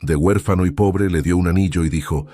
De huérfano y pobre le dio un anillo y dijo: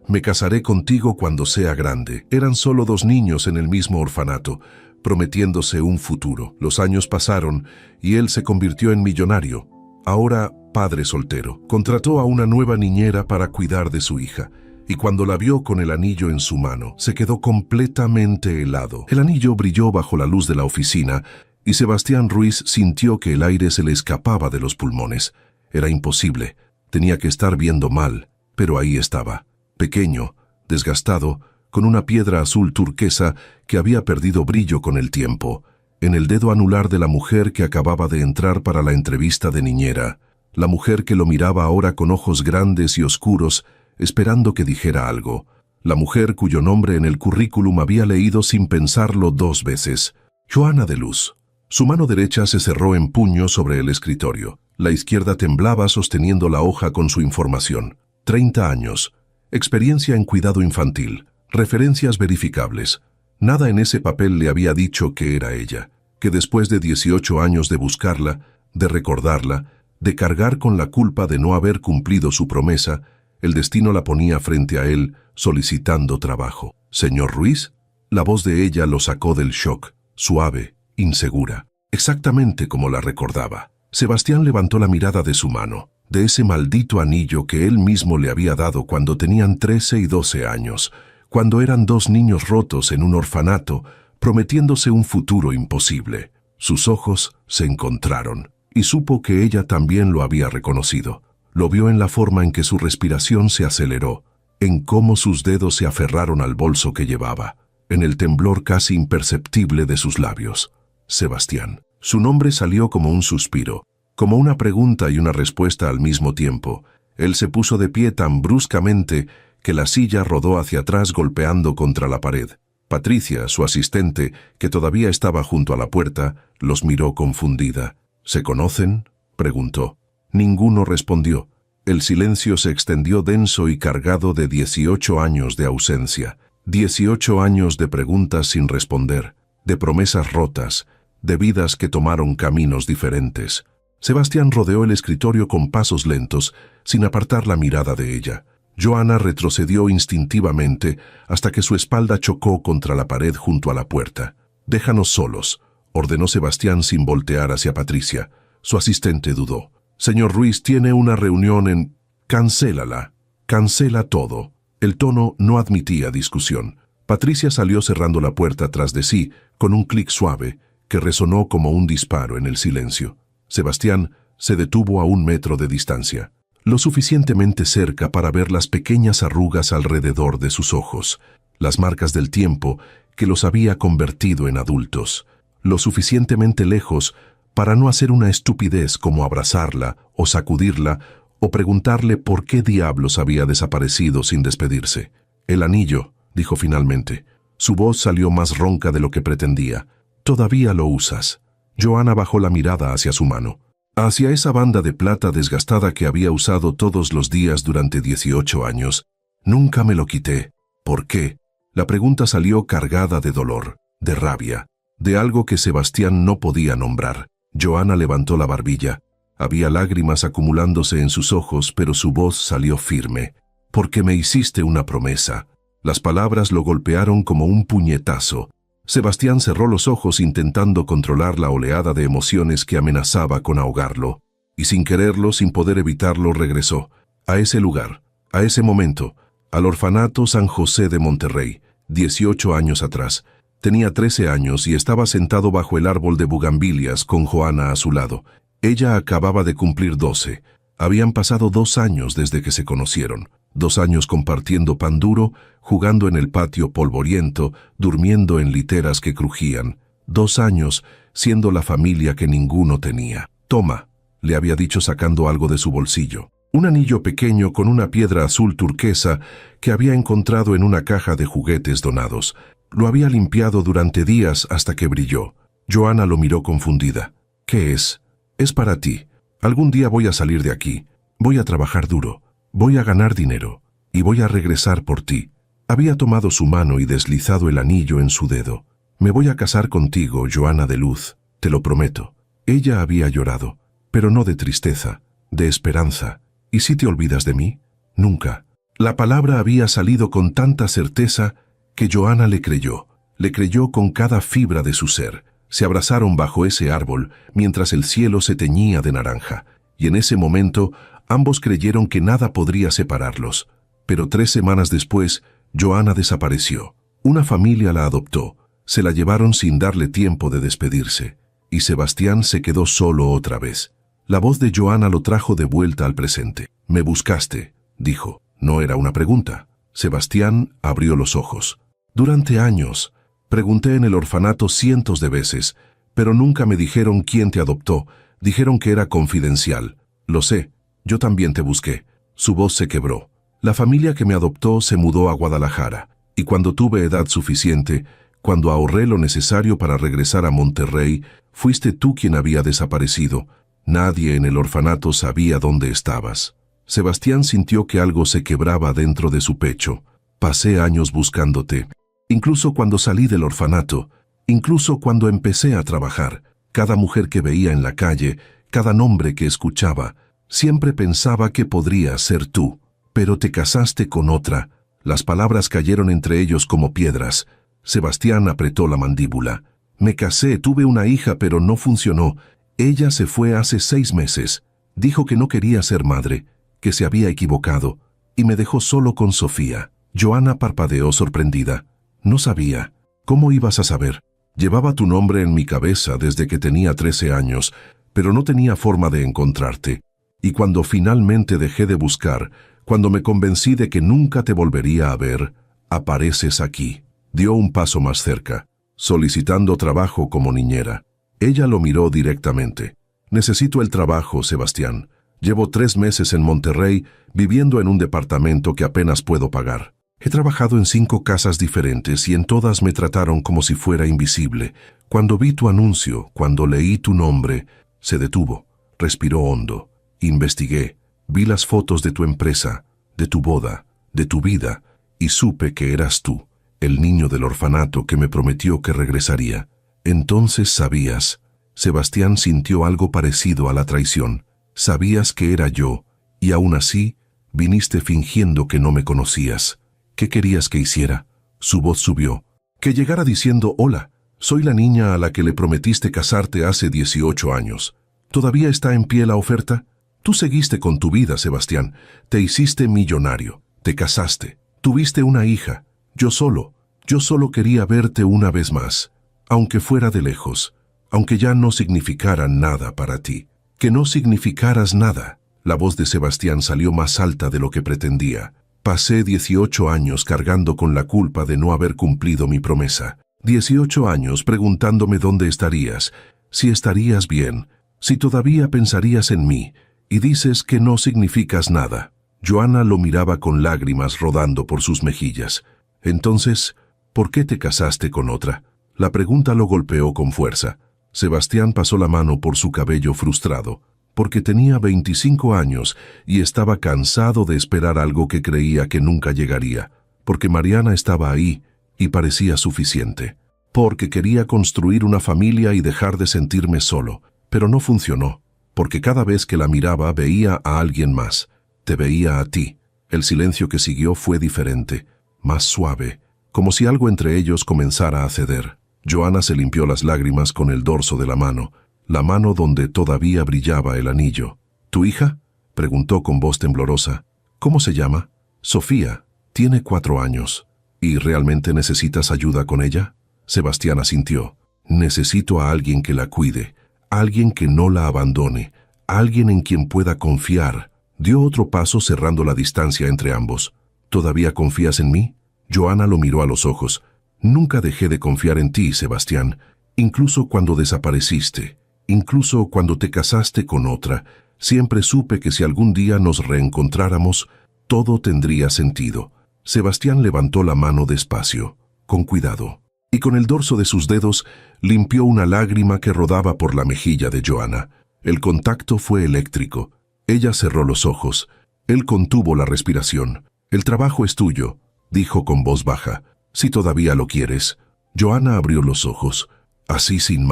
«Me casaré contigo cuando sea grande». Eran solo 2 niños en el mismo orfanato, prometiéndose un futuro. Los años pasaron y él se convirtió en millonario. Ahora padre soltero. Contrató a una nueva niñera para cuidar de su hija, y cuando la vio con el anillo en su mano, se quedó completamente helado. El anillo brilló bajo la luz de la oficina, y Sebastián Ruiz sintió que el aire se le escapaba de los pulmones. Era imposible. Tenía que estar viendo mal, pero ahí estaba, pequeño, desgastado, con una piedra azul turquesa que había perdido brillo con el tiempo, en el dedo anular de la mujer que acababa de entrar para la entrevista de niñera, la mujer que lo miraba ahora con ojos grandes y oscuros, esperando que dijera algo, la mujer cuyo nombre en el currículum había leído sin pensarlo 2 veces, Joana de Luz. Su mano derecha se cerró en puño sobre el escritorio. La izquierda temblaba sosteniendo la hoja con su información. 30 años. Experiencia en cuidado infantil. Referencias verificables. Nada en ese papel le había dicho que era ella. Que después de 18 años de buscarla, de recordarla, de cargar con la culpa de no haber cumplido su promesa, el destino la ponía frente a él, solicitando trabajo. «¿Señor Ruiz?» La voz de ella lo sacó del shock, suave, insegura, exactamente como la recordaba. Sebastián levantó la mirada de su mano, de ese maldito anillo que él mismo le había dado cuando tenían 13 y 12 años, cuando eran 2 niños rotos en un orfanato, prometiéndose un futuro imposible. Sus ojos se encontraron, y supo que ella también lo había reconocido. Lo vio en la forma en que su respiración se aceleró, en cómo sus dedos se aferraron al bolso que llevaba, en el temblor casi imperceptible de sus labios. Sebastián. Su nombre salió como un suspiro, como una pregunta y una respuesta al mismo tiempo. Él se puso de pie tan bruscamente que la silla rodó hacia atrás golpeando contra la pared. Patricia, su asistente, que todavía estaba junto a la puerta, los miró confundida. «¿Se conocen?», preguntó. Ninguno respondió. El silencio se extendió denso y cargado de 18 años de ausencia. 18 años de preguntas sin responder, de promesas rotas, de vidas que tomaron caminos diferentes. Sebastián rodeó el escritorio con pasos lentos, sin apartar la mirada de ella. Joana retrocedió instintivamente hasta que su espalda chocó contra la pared junto a la puerta. «Déjanos solos», ordenó Sebastián sin voltear hacia Patricia. Su asistente dudó. «Señor Ruiz tiene una reunión en...» «Cancélala. Cancela todo». El tono no admitía discusión. Patricia salió cerrando la puerta tras de sí, con un clic suave, que resonó como un disparo en el silencio. Sebastián se detuvo a 1 metro de distancia, lo suficientemente cerca para ver las pequeñas arrugas alrededor de sus ojos, las marcas del tiempo que los había convertido en adultos, lo suficientemente lejos para no hacer una estupidez como abrazarla o sacudirla o preguntarle por qué diablos había desaparecido sin despedirse. «El anillo», dijo finalmente. Su voz salió más ronca de lo que pretendía. «Todavía lo usas». Joana bajó la mirada hacia su mano, hacia esa banda de plata desgastada que había usado todos los días durante 18 años. «Nunca me lo quité». «¿Por qué?». La pregunta salió cargada de dolor, de rabia, de algo que Sebastián no podía nombrar. Joana levantó la barbilla. Había lágrimas acumulándose en sus ojos, pero su voz salió firme. «Porque me hiciste una promesa». Las palabras lo golpearon como un puñetazo. Sebastián cerró los ojos intentando controlar la oleada de emociones que amenazaba con ahogarlo. Y sin quererlo, sin poder evitarlo, regresó. A ese lugar, a ese momento, al orfanato San José de Monterrey, 18 años atrás. Tenía 13 años y estaba sentado bajo el árbol de bugambilias con Joana a su lado. Ella acababa de cumplir 12. Habían pasado 2 años desde que se conocieron. 2 años compartiendo pan duro, jugando en el patio polvoriento, durmiendo en literas que crujían. 2 años siendo la familia que ninguno tenía. «Toma», le había dicho sacando algo de su bolsillo. Un anillo pequeño con una piedra azul turquesa que había encontrado en una caja de juguetes donados. Lo había limpiado durante días hasta que brilló. Joana lo miró confundida. «¿Qué es?» «Es para ti. Algún día voy a salir de aquí. Voy a trabajar duro. Voy a ganar dinero. Y voy a regresar por ti». Había tomado su mano y deslizado el anillo en su dedo. «Me voy a casar contigo, Joana de Luz. Te lo prometo». Ella había llorado, pero no de tristeza, de esperanza. ¿Y si te olvidas de mí? Nunca. La palabra había salido con tanta certeza que Joana le creyó con cada fibra de su ser. Se abrazaron bajo ese árbol mientras el cielo se teñía de naranja, y en ese momento ambos creyeron que nada podría separarlos. Pero 3 semanas después, Joana desapareció. Una familia la adoptó, se la llevaron sin darle tiempo de despedirse, y Sebastián se quedó solo otra vez. La voz de Joana lo trajo de vuelta al presente. «Me buscaste», dijo. No era una pregunta. Sebastián abrió los ojos. «Durante años, pregunté en el orfanato cientos de veces, pero nunca me dijeron quién te adoptó. Dijeron que era confidencial. Lo sé, yo también te busqué». Su voz se quebró. «La familia que me adoptó se mudó a Guadalajara, y cuando tuve edad suficiente, cuando ahorré lo necesario para regresar a Monterrey, fuiste tú quien había desaparecido. Nadie en el orfanato sabía dónde estabas». Sebastián sintió que algo se quebraba dentro de su pecho. «Pasé años buscándote. Incluso cuando salí del orfanato, incluso cuando empecé a trabajar, cada mujer que veía en la calle, cada nombre que escuchaba, siempre pensaba que podría ser tú. Pero te casaste con otra». Las palabras cayeron entre ellos como piedras. Sebastián apretó la mandíbula. «Me casé, tuve una hija, pero no funcionó. Ella se fue hace 6 meses. Dijo que no quería ser madre, que se había equivocado, y me dejó solo con Sofía». Joana parpadeó sorprendida. «No sabía». «¿Cómo ibas a saber? Llevaba tu nombre en mi cabeza desde que tenía 13 años, pero no tenía forma de encontrarte. Y cuando finalmente dejé de buscar, cuando me convencí de que nunca te volvería a ver, apareces aquí». Dio un paso más cerca, solicitando trabajo como niñera. Ella lo miró directamente. «Necesito el trabajo, Sebastián. Llevo 3 meses en Monterrey, viviendo en un departamento que apenas puedo pagar. He trabajado en 5 casas diferentes y en todas me trataron como si fuera invisible. Cuando vi tu anuncio, cuando leí tu nombre», se detuvo, respiró hondo. «Investigué, vi las fotos de tu empresa, de tu boda, de tu vida, y supe que eras tú, el niño del orfanato que me prometió que regresaría. Entonces sabías». Sebastián sintió algo parecido a la traición. «Sabías que era yo, y aún así, viniste fingiendo que no me conocías. ¿Qué querías que hiciera?». Su voz subió. «Que llegara diciendo: hola, soy la niña a la que le prometiste casarte hace 18 años. ¿Todavía está en pie la oferta? Tú seguiste con tu vida, Sebastián. Te hiciste millonario, te casaste, tuviste una hija. Yo solo quería verte una vez más, aunque fuera de lejos, aunque ya no significara nada para ti. Que no significaras nada». La voz de Sebastián salió más alta de lo que pretendía. «Pasé 18 años cargando con la culpa de no haber cumplido mi promesa. 18 años preguntándome dónde estarías, si estarías bien, si todavía pensarías en mí, y dices que no significas nada». Joana lo miraba con lágrimas rodando por sus mejillas. «Entonces, ¿por qué te casaste con otra?». La pregunta lo golpeó con fuerza. Sebastián pasó la mano por su cabello frustrado, porque tenía 25 años y estaba cansado de esperar algo que creía que nunca llegaría, porque Mariana estaba ahí y parecía suficiente, porque quería construir una familia y dejar de sentirme solo, pero no funcionó, porque cada vez que la miraba veía a alguien más, te veía a ti. El silencio que siguió fue diferente, más suave, como si algo entre ellos comenzara a ceder. Joana se limpió las lágrimas con el dorso de la mano donde todavía brillaba el anillo. «¿Tu hija?», preguntó con voz temblorosa. «¿Cómo se llama?». «Sofía, tiene 4 años». «¿Y realmente necesitas ayuda con ella?». Sebastián asintió. «Necesito a alguien que la cuide, alguien que no la abandone, alguien en quien pueda confiar». Dio otro paso cerrando la distancia entre ambos. «¿Todavía confías en mí?». Joana lo miró a los ojos. «Nunca dejé de confiar en ti, Sebastián, incluso cuando desapareciste, incluso cuando te casaste con otra. Siempre supe que si algún día nos reencontráramos, todo tendría sentido». Sebastián levantó la mano despacio, con cuidado, y con el dorso de sus dedos limpió una lágrima que rodaba por la mejilla de Joana. El contacto fue eléctrico. Ella cerró los ojos. Él contuvo la respiración. «El trabajo es tuyo», dijo con voz baja. «Si todavía lo quieres». Joana abrió los ojos. «Así sin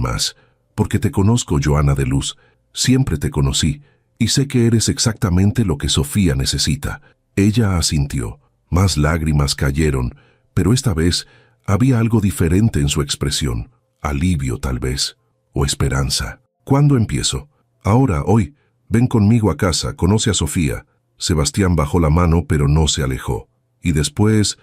más, porque te conozco, Joana de Luz. Siempre te conocí, y sé que eres exactamente lo que Sofía necesita. Ella asintió. Más lágrimas cayeron, pero esta vez había algo diferente en su expresión. Alivio, tal vez, o esperanza. ¿Cuándo empiezo? Ahora, hoy. Ven conmigo a casa, conoce a Sofía. Sebastián bajó la mano, pero no se alejó. Y después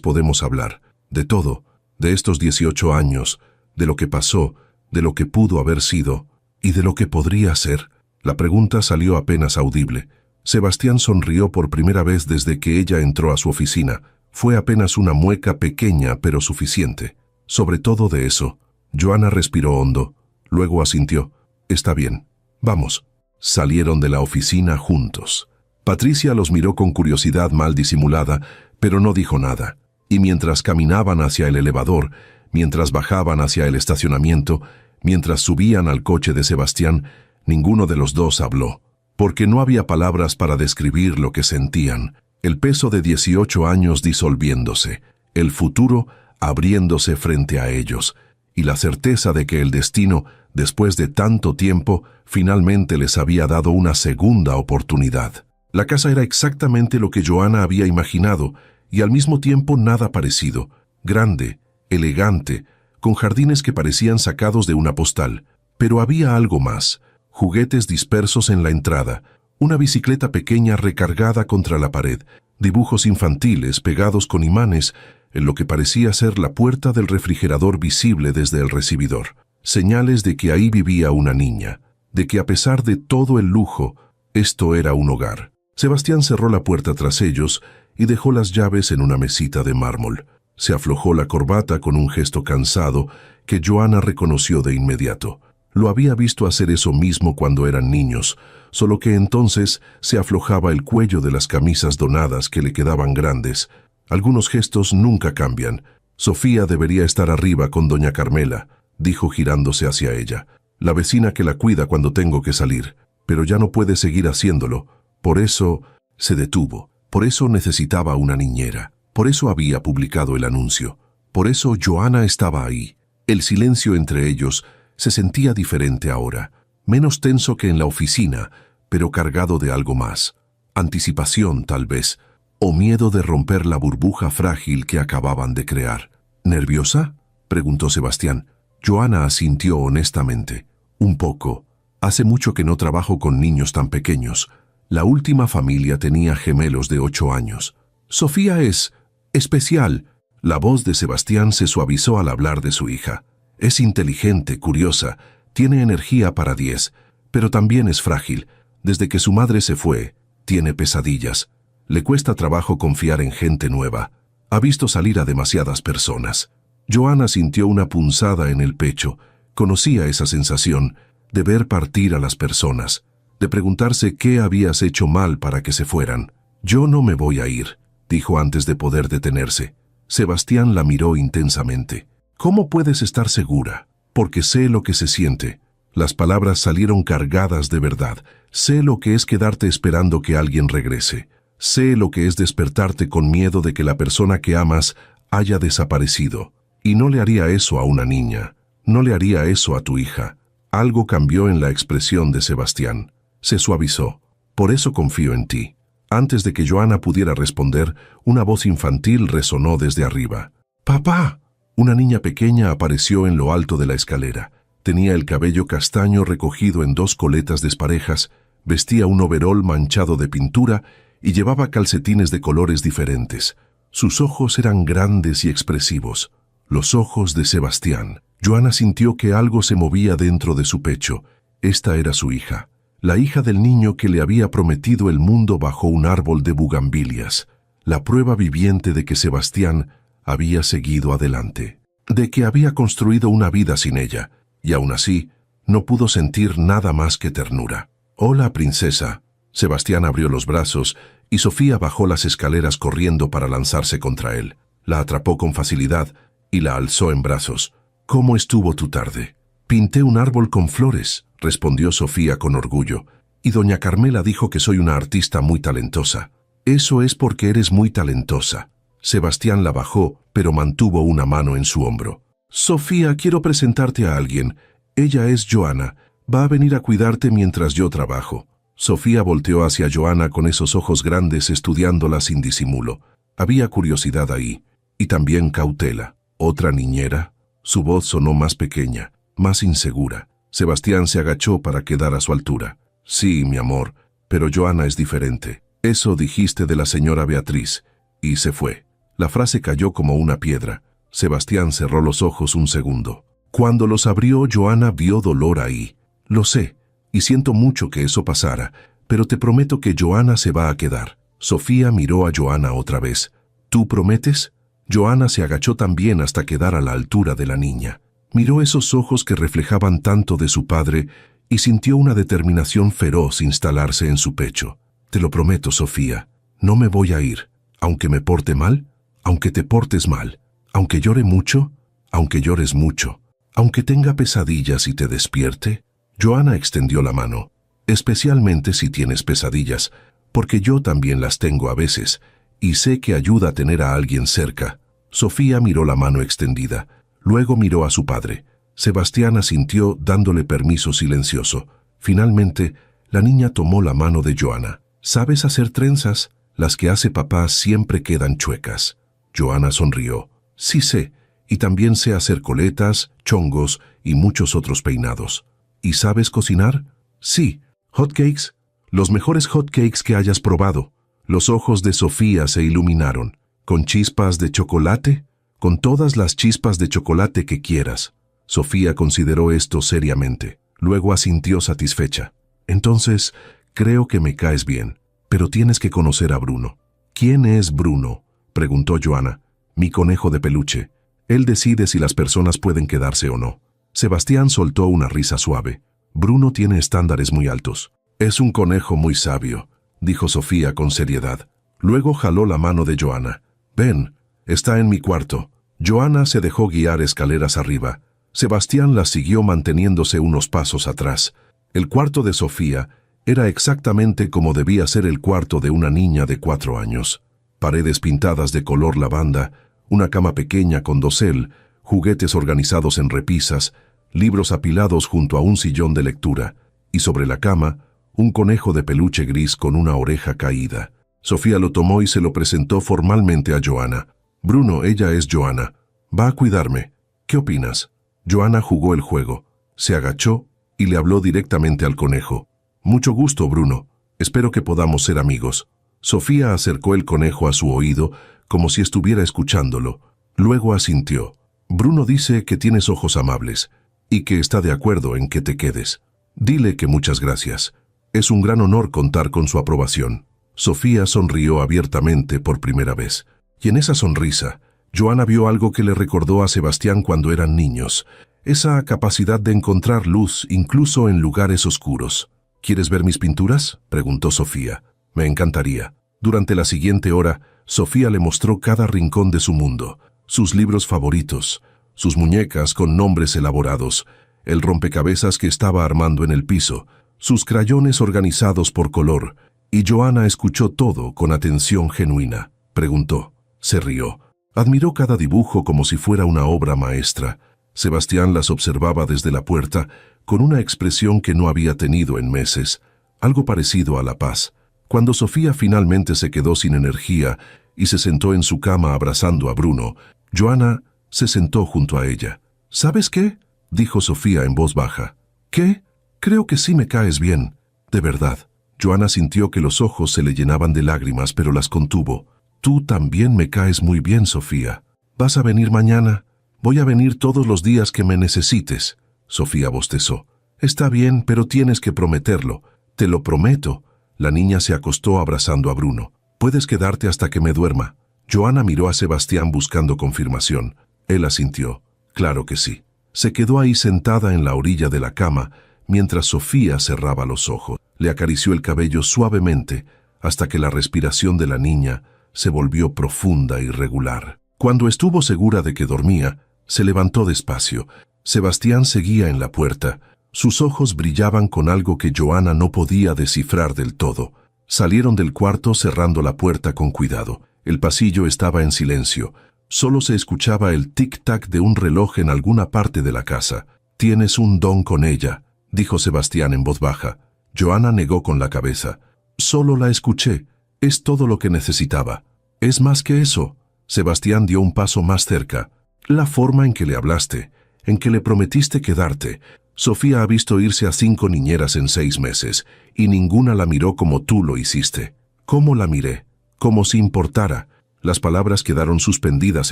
podemos hablar. De todo, de estos 18 años, de lo que pasó, de lo que pudo haber sido, y de lo que podría ser. La pregunta salió apenas audible. Sebastián sonrió por primera vez desde que ella entró a su oficina. Fue apenas una mueca pequeña, pero suficiente. Sobre todo de eso. Joana respiró hondo. Luego asintió. Está bien. Vamos. Salieron de la oficina juntos. Patricia los miró con curiosidad mal disimulada, pero no dijo nada. Y mientras caminaban hacia el elevador, mientras bajaban hacia el estacionamiento, mientras subían al coche de Sebastián, ninguno de los dos habló. Porque no había palabras para describir lo que sentían. El peso de 18 años disolviéndose, el futuro abriéndose frente a ellos, y la certeza de que el destino, después de tanto tiempo, finalmente les había dado una segunda oportunidad. La casa era exactamente lo que Joana había imaginado, y al mismo tiempo nada parecido. Grande, elegante, con jardines que parecían sacados de una postal. Pero había algo más. Juguetes dispersos en la entrada, una bicicleta pequeña recargada contra la pared, dibujos infantiles pegados con imanes en lo que parecía ser la puerta del refrigerador visible desde el recibidor. Señales de que ahí vivía una niña, de que a pesar de todo el lujo, esto era un hogar. Sebastián cerró la puerta tras ellos y dejó las llaves en una mesita de mármol. Se aflojó la corbata con un gesto cansado que Joana reconoció de inmediato. Lo había visto hacer eso mismo cuando eran niños, solo que entonces se aflojaba el cuello de las camisas donadas que le quedaban grandes. Algunos gestos nunca cambian. Sofía debería estar arriba con doña Carmela, dijo girándose hacia ella. La vecina que la cuida cuando tengo que salir, pero ya no puede seguir haciéndolo. Por eso se detuvo. Por eso necesitaba una niñera. Por eso había publicado el anuncio. Por eso Joana estaba ahí. El silencio entre ellos se sentía diferente ahora, menos tenso que en la oficina, pero cargado de algo más. Anticipación, tal vez, o miedo de romper la burbuja frágil que acababan de crear. ¿Nerviosa?, preguntó Sebastián. Joana asintió honestamente. Un poco. Hace mucho que no trabajo con niños tan pequeños. La última familia tenía gemelos de 8 años. Sofía es especial. La voz de Sebastián se suavizó al hablar de su hija. Es inteligente, curiosa, tiene energía para 10, pero también es frágil. Desde que su madre se fue, tiene pesadillas. Le cuesta trabajo confiar en gente nueva. Ha visto salir a demasiadas personas. Joana sintió una punzada en el pecho. Conocía esa sensación de ver partir a las personas, de preguntarse qué habías hecho mal para que se fueran. Yo no me voy a ir, dijo antes de poder detenerse. Sebastián la miró intensamente. ¿Cómo puedes estar segura? Porque sé lo que se siente. Las palabras salieron cargadas de verdad. Sé lo que es quedarte esperando que alguien regrese. Sé lo que es despertarte con miedo de que la persona que amas haya desaparecido. Y no le haría eso a una niña. No le haría eso a tu hija. Algo cambió en la expresión de Sebastián. Se suavizó. Por eso confío en ti. Antes de que Joana pudiera responder, una voz infantil resonó desde arriba. ¡Papá! Una niña pequeña apareció en lo alto de la escalera. Tenía el cabello castaño recogido en 2 coletas desparejas, vestía un overol manchado de pintura y llevaba calcetines de colores diferentes. Sus ojos eran grandes y expresivos. Los ojos de Sebastián. Joana sintió que algo se movía dentro de su pecho. Esta era su hija. La hija del niño que le había prometido el mundo bajo un árbol de bugambilias. La prueba viviente de que Sebastián había seguido adelante, de que había construido una vida sin ella, y aún así no pudo sentir nada más que ternura. «Hola, princesa». Sebastián abrió los brazos y Sofía bajó las escaleras corriendo para lanzarse contra él. La atrapó con facilidad y la alzó en brazos. «¿Cómo estuvo tu tarde?» «Pinté un árbol con flores», respondió Sofía con orgullo, «y doña Carmela dijo que soy una artista muy talentosa». «Eso es porque eres muy talentosa». Sebastián la bajó, pero mantuvo una mano en su hombro. «Sofía, quiero presentarte a alguien. Ella es Joana. Va a venir a cuidarte mientras yo trabajo». Sofía volteó hacia Joana con esos ojos grandes estudiándola sin disimulo. Había curiosidad ahí, y también cautela. ¿Otra niñera? Su voz sonó más pequeña, más insegura. Sebastián se agachó para quedar a su altura. Sí, mi amor, pero Joana es diferente. Eso dijiste de la señora Beatriz. Y se fue. La frase cayó como una piedra. Sebastián cerró los ojos un segundo. Cuando los abrió, Joana vio dolor ahí. Lo sé, y siento mucho que eso pasara, pero te prometo que Joana se va a quedar. Sofía miró a Joana otra vez. ¿Tú prometes? Joana se agachó también hasta quedar a la altura de la niña. Miró esos ojos que reflejaban tanto de su padre y sintió una determinación feroz instalarse en su pecho. Te lo prometo, Sofía, no me voy a ir, aunque me porte mal, aunque te portes mal, aunque llore mucho, aunque llores mucho, aunque tenga pesadillas y te despierte. Joana extendió la mano, especialmente si tienes pesadillas, porque yo también las tengo a veces, y sé que ayuda a tener a alguien cerca. Sofía miró la mano extendida, luego miró a su padre. Sebastián asintió dándole permiso silencioso. Finalmente, la niña tomó la mano de Joana. ¿Sabes hacer trenzas? Las que hace papá siempre quedan chuecas. Joana sonrió. Sí sé, y también sé hacer coletas, chongos y muchos otros peinados. ¿Y sabes cocinar? Sí. ¿Hotcakes? Los mejores hotcakes que hayas probado. Los ojos de Sofía se iluminaron. ¿Con chispas de chocolate? Con todas las chispas de chocolate que quieras. Sofía consideró esto seriamente. Luego asintió satisfecha. Entonces, creo que me caes bien, pero tienes que conocer a Bruno. ¿Quién es Bruno?, preguntó Joana. Mi conejo de peluche. Él decide si las personas pueden quedarse o no. Sebastián soltó una risa suave. Bruno tiene estándares muy altos. Es un conejo muy sabio, dijo Sofía con seriedad. Luego jaló la mano de Joana. Ven, está en mi cuarto. Joana se dejó guiar escaleras arriba. Sebastián la siguió manteniéndose unos pasos atrás. El cuarto de Sofía era exactamente como debía ser el cuarto de una niña de 4 años. Paredes pintadas de color lavanda, una cama pequeña con dosel, juguetes organizados en repisas, libros apilados junto a un sillón de lectura, y sobre la cama, un conejo de peluche gris con una oreja caída. Sofía lo tomó y se lo presentó formalmente a Joana. Bruno, ella es Joana. Va a cuidarme. ¿Qué opinas? Joana jugó el juego. Se agachó y le habló directamente al conejo. Mucho gusto, Bruno. Espero que podamos ser amigos. Sofía acercó el conejo a su oído como si estuviera escuchándolo. Luego asintió. Bruno dice que tienes ojos amables y que está de acuerdo en que te quedes. Dile que muchas gracias. Es un gran honor contar con su aprobación. Sofía sonrió abiertamente por primera vez. Y en esa sonrisa, Joana vio algo que le recordó a Sebastián cuando eran niños. Esa capacidad de encontrar luz incluso en lugares oscuros. ¿Quieres ver mis pinturas?, preguntó Sofía. Me encantaría. Durante la siguiente hora, Sofía le mostró cada rincón de su mundo, sus libros favoritos, sus muñecas con nombres elaborados, el rompecabezas que estaba armando en el piso, sus crayones organizados por color, y Joana escuchó todo con atención genuina. Preguntó. Se rió. Admiró cada dibujo como si fuera una obra maestra. Sebastián las observaba desde la puerta con una expresión que no había tenido en meses, algo parecido a la paz. Cuando Sofía finalmente se quedó sin energía y se sentó en su cama abrazando a Bruno, Joana se sentó junto a ella. ¿Sabes qué?, dijo Sofía en voz baja. ¿Qué? Creo que sí me caes bien. De verdad. Joana sintió que los ojos se le llenaban de lágrimas, pero las contuvo. Tú también me caes muy bien, Sofía. ¿Vas a venir mañana? Voy a venir todos los días que me necesites. Sofía bostezó. Está bien, pero tienes que prometerlo. Te lo prometo. La niña se acostó abrazando a Bruno. Puedes quedarte hasta que me duerma. Joana miró a Sebastián buscando confirmación. Él asintió. Claro que sí. Se quedó ahí sentada en la orilla de la cama, mientras Sofía cerraba los ojos. Le acarició el cabello suavemente, hasta que la respiración de la niña se volvió profunda y regular. Cuando estuvo segura de que dormía, se levantó despacio. Sebastián seguía en la puerta. Sus ojos brillaban con algo que Joana no podía descifrar del todo. Salieron del cuarto cerrando la puerta con cuidado. El pasillo estaba en silencio. Solo se escuchaba el tic-tac de un reloj en alguna parte de la casa. «Tienes un don con ella», dijo Sebastián en voz baja. Joana negó con la cabeza. Solo la escuché. Es todo lo que necesitaba. Es más que eso. Sebastián dio un paso más cerca. La forma en que le hablaste, en que le prometiste quedarte. Sofía ha visto irse a 5 niñeras en 6 meses, y ninguna la miró como tú lo hiciste. ¿Cómo la miré? Como si importara. Las palabras quedaron suspendidas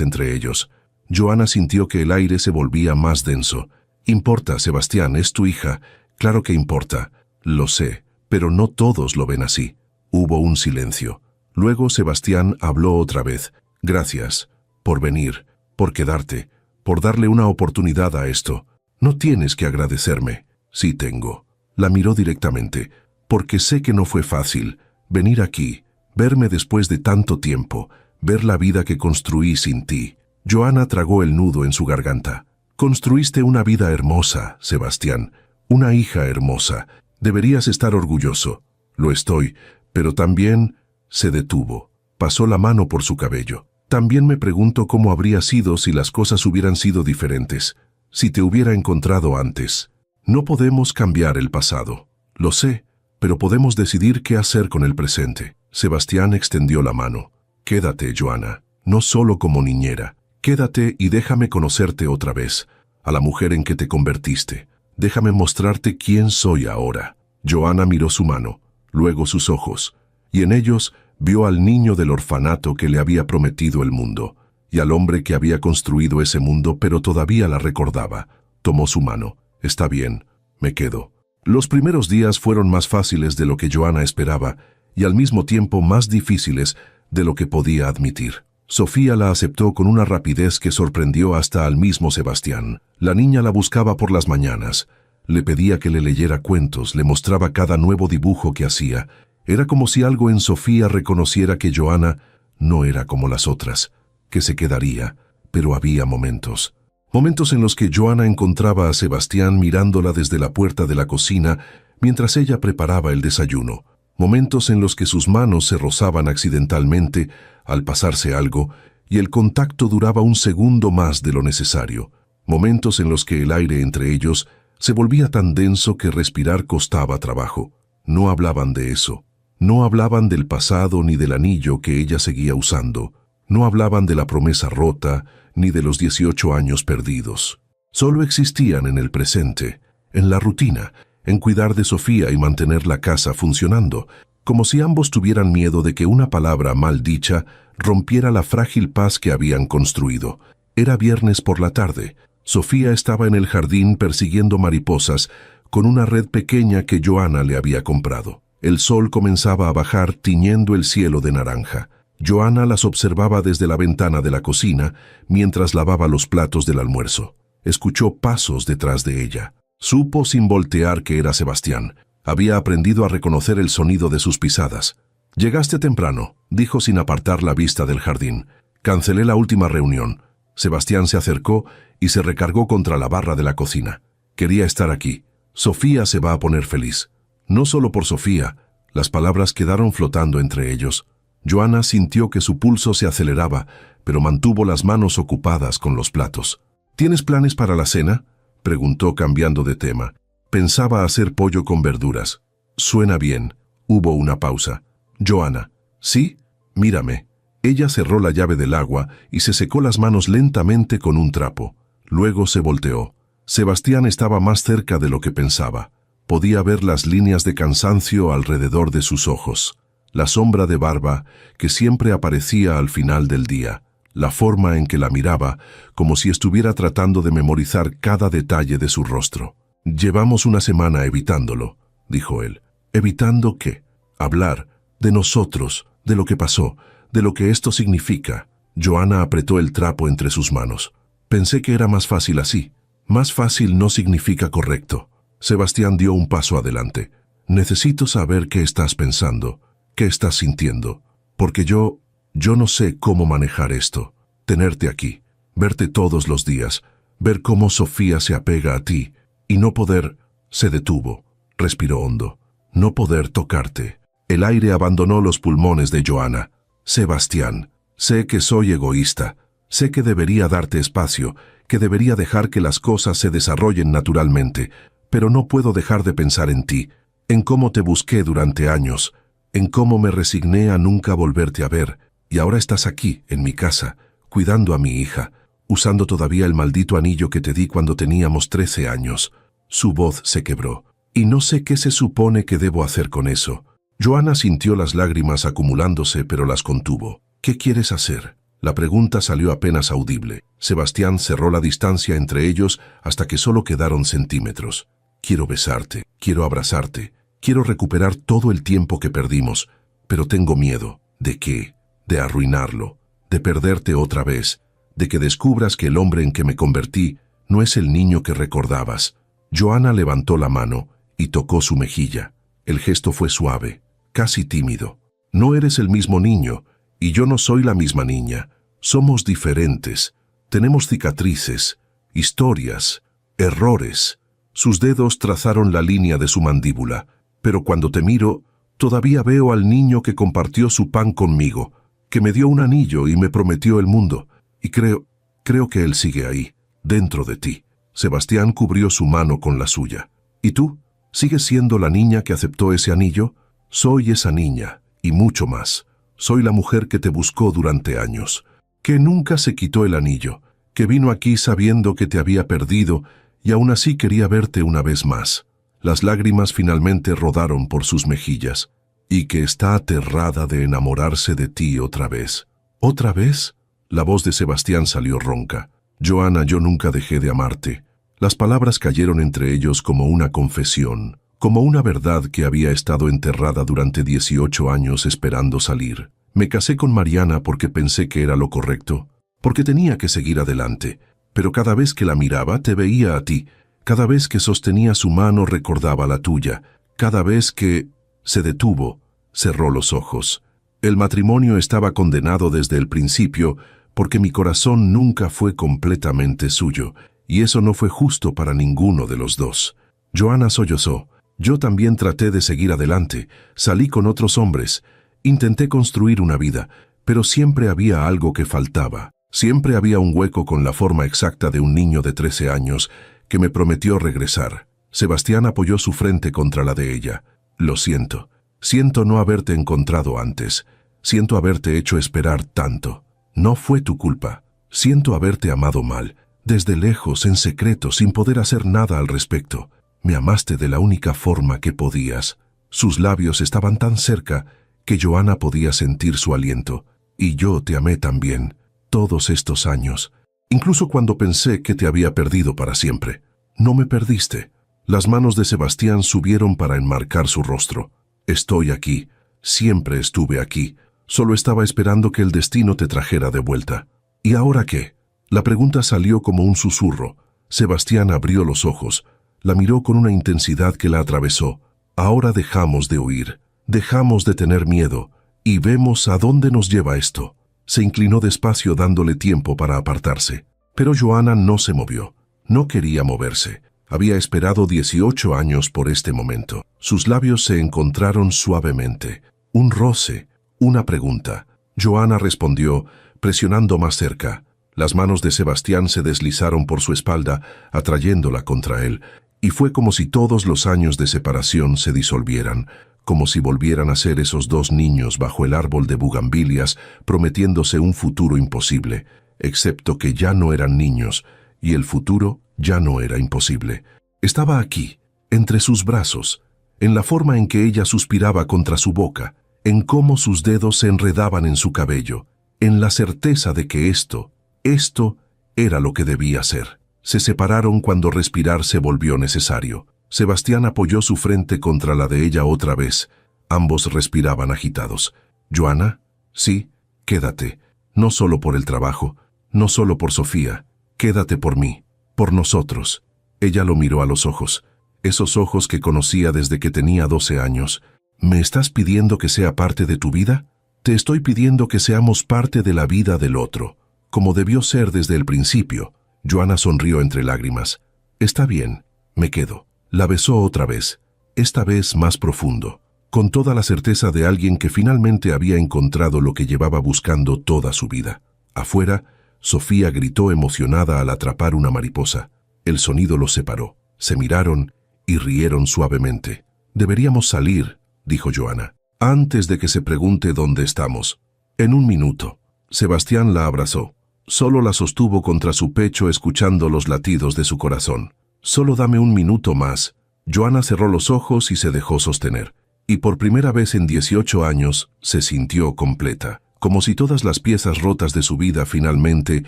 entre ellos. Joana sintió que el aire se volvía más denso. Importa, Sebastián, es tu hija. Claro que importa. Lo sé, pero no todos lo ven así. Hubo un silencio. Luego Sebastián habló otra vez. Gracias, por venir, por quedarte, por darle una oportunidad a esto. No tienes que agradecerme. Sí tengo. La miró directamente, porque sé que no fue fácil. Venir aquí, verme después de tanto tiempo, ver la vida que construí sin ti. Joana tragó el nudo en su garganta. Construiste una vida hermosa, Sebastián. Una hija hermosa. Deberías estar orgulloso. Lo estoy, pero también se detuvo. Pasó la mano por su cabello. También me pregunto cómo habría sido si las cosas hubieran sido diferentes, si te hubiera encontrado antes. No podemos cambiar el pasado. Lo sé, pero podemos decidir qué hacer con el presente. Sebastián extendió la mano. Quédate, Joana, no solo como niñera. Quédate y déjame conocerte otra vez, a la mujer en que te convertiste. Déjame mostrarte quién soy ahora. Joana miró su mano, luego sus ojos, y en ellos vio al niño del orfanato que le había prometido el mundo, y al hombre que había construido ese mundo pero todavía la recordaba. Tomó su mano. Está bien, me quedo. Los primeros días fueron más fáciles de lo que Joana esperaba, y al mismo tiempo más difíciles de lo que podía admitir. Sofía la aceptó con una rapidez que sorprendió hasta al mismo Sebastián. La niña la buscaba por las mañanas. Le pedía que le leyera cuentos, le mostraba cada nuevo dibujo que hacía. Era como si algo en Sofía reconociera que Joana no era como las otras, que se quedaría, pero había momentos. Momentos en los que Joana encontraba a Sebastián mirándola desde la puerta de la cocina mientras ella preparaba el desayuno. Momentos en los que sus manos se rozaban accidentalmente al pasarse algo y el contacto duraba un segundo más de lo necesario. Momentos en los que el aire entre ellos se volvía tan denso que respirar costaba trabajo. No hablaban de eso. No hablaban del pasado ni del anillo que ella seguía usando. No hablaban de la promesa rota ni de los 18 años perdidos. Solo existían en el presente, en la rutina, en cuidar de Sofía y mantener la casa funcionando, como si ambos tuvieran miedo de que una palabra mal dicha rompiera la frágil paz que habían construido. Era viernes por la tarde. Sofía estaba en el jardín persiguiendo mariposas con una red pequeña que Joana le había comprado. El sol comenzaba a bajar tiñendo el cielo de naranja. Joana las observaba desde la ventana de la cocina mientras lavaba los platos del almuerzo. Escuchó pasos detrás de ella. Supo sin voltear que era Sebastián. Había aprendido a reconocer el sonido de sus pisadas. «Llegaste temprano», dijo sin apartar la vista del jardín. «Cancelé la última reunión». Sebastián se acercó y se recargó contra la barra de la cocina. «Quería estar aquí. Sofía se va a poner feliz». No solo por Sofía, las palabras quedaron flotando entre ellos. Joana sintió que su pulso se aceleraba, pero mantuvo las manos ocupadas con los platos. «¿Tienes planes para la cena?», preguntó cambiando de tema. «Pensaba hacer pollo con verduras». «Suena bien». Hubo una pausa. «Joana». «¿Sí? Mírame». Ella cerró la llave del agua y se secó las manos lentamente con un trapo. Luego se volteó. Sebastián estaba más cerca de lo que pensaba. Podía ver las líneas de cansancio alrededor de sus ojos, la sombra de barba que siempre aparecía al final del día, la forma en que la miraba, como si estuviera tratando de memorizar cada detalle de su rostro. «Llevamos una semana evitándolo», dijo él. «¿Evitando qué?» «Hablar, de nosotros, de lo que pasó, de lo que esto significa». Joana apretó el trapo entre sus manos. «Pensé que era más fácil así». «Más fácil no significa correcto». Sebastián dio un paso adelante. «Necesito saber qué estás pensando, qué estás sintiendo, porque yo no sé cómo manejar esto. Tenerte aquí, verte todos los días, ver cómo Sofía se apega a ti, y no poder». Se detuvo, respiró hondo. «No poder tocarte». El aire abandonó los pulmones de Joana. «Sebastián, sé que soy egoísta, sé que debería darte espacio, que debería dejar que las cosas se desarrollen naturalmente, pero no puedo dejar de pensar en ti. en cómo te busqué durante años, en cómo me resigné a nunca volverte a ver, y ahora estás aquí, en mi casa, cuidando a mi hija, usando todavía el maldito anillo que te di cuando teníamos 13 años. Su voz se quebró. Y no sé qué se supone que debo hacer con eso. Joanna sintió las lágrimas acumulándose, pero las contuvo. ¿Qué quieres hacer? La pregunta salió apenas audible. Sebastián cerró la distancia entre ellos hasta que solo quedaron centímetros. Quiero besarte, quiero abrazarte, quiero recuperar todo el tiempo que perdimos, pero tengo miedo. ¿De qué? De arruinarlo, de perderte otra vez, de que descubras que el hombre en que me convertí no es el niño que recordabas. Joanna levantó la mano y tocó su mejilla. El gesto fue suave, casi tímido. No eres el mismo niño, y yo no soy la misma niña. Somos diferentes. Tenemos cicatrices, historias, errores. Sus dedos trazaron la línea de su mandíbula, pero cuando te miro, todavía veo al niño que compartió su pan conmigo, que me dio un anillo y me prometió el mundo. Y creo que él sigue ahí, dentro de ti. Sebastián cubrió su mano con la suya. ¿Y tú? ¿Sigues siendo la niña que aceptó ese anillo? Soy esa niña, y mucho más. Soy la mujer que te buscó durante años, que nunca se quitó el anillo, que vino aquí sabiendo que te había perdido y aún así quería verte una vez más. Las lágrimas finalmente rodaron por sus mejillas, y que está aterrada de enamorarse de ti otra vez. ¿Otra vez? La voz de Sebastián salió ronca. Joanna, yo nunca dejé de amarte. Las palabras cayeron entre ellos como una confesión, como una verdad que había estado enterrada durante 18 años esperando salir. Me casé con Mariana porque pensé que era lo correcto, porque tenía que seguir adelante, pero cada vez que la miraba te veía a ti, cada vez que sostenía su mano recordaba la tuya, cada vez que... Se detuvo, cerró los ojos. El matrimonio estaba condenado desde el principio porque mi corazón nunca fue completamente suyo, y eso no fue justo para ninguno de los dos. Joanna sollozó. Yo también traté de seguir adelante, salí con otros hombres, intenté construir una vida, pero siempre había algo que faltaba. Siempre había un hueco con la forma exacta de un niño de 13 años que me prometió regresar. Sebastián apoyó su frente contra la de ella. Lo siento. Siento no haberte encontrado antes. Siento haberte hecho esperar tanto. No fue tu culpa. Siento haberte amado mal, desde lejos, en secreto, sin poder hacer nada al respecto. Me amaste de la única forma que podías. Sus labios estaban tan cerca que Joanna podía sentir su aliento. Y yo te amé también, todos estos años. Incluso cuando pensé que te había perdido para siempre. No me perdiste. Las manos de Sebastián subieron para enmarcar su rostro. Estoy aquí. Siempre estuve aquí. Solo estaba esperando que el destino te trajera de vuelta. ¿Y ahora qué? La pregunta salió como un susurro. Sebastián abrió los ojos. La miró con una intensidad que la atravesó. Ahora dejamos de huir, dejamos de tener miedo, y vemos a dónde nos lleva esto. Se inclinó despacio dándole tiempo para apartarse. Pero Joanna no se movió. No quería moverse. Había esperado 18 años por este momento. Sus labios se encontraron suavemente. Un roce, una pregunta. Joanna respondió, presionando más cerca. Las manos de Sebastián se deslizaron por su espalda, atrayéndola contra él, y fue como si todos los años de separación se disolvieran, como si volvieran a ser esos dos niños bajo el árbol de bugambilias, prometiéndose un futuro imposible, excepto que ya no eran niños, y el futuro ya no era imposible. Estaba aquí, entre sus brazos, en la forma en que ella suspiraba contra su boca, en cómo sus dedos se enredaban en su cabello, en la certeza de que esto era lo que debía ser. Se separaron cuando respirar se volvió necesario. Sebastián apoyó su frente contra la de ella otra vez. Ambos respiraban agitados. «Joanna, sí, quédate. No solo por el trabajo, no solo por Sofía. Quédate por mí, por nosotros». Ella lo miró a los ojos, esos ojos que conocía desde que tenía 12 años. «¿Me estás pidiendo que sea parte de tu vida? Te estoy pidiendo que seamos parte de la vida del otro, como debió ser desde el principio». Joanna sonrió entre lágrimas. «Está bien, me quedo». La besó otra vez, esta vez más profundo, con toda la certeza de alguien que finalmente había encontrado lo que llevaba buscando toda su vida. Afuera, Sofía gritó emocionada al atrapar una mariposa. El sonido los separó. Se miraron y rieron suavemente. Deberíamos salir, dijo Joana, antes de que se pregunte dónde estamos. En un minuto. Sebastián la abrazó. Solo la sostuvo contra su pecho escuchando los latidos de su corazón. Solo dame un minuto más. Joana cerró los ojos y se dejó sostener. Y por primera vez en 18 años se sintió completa, como si todas las piezas rotas de su vida finalmente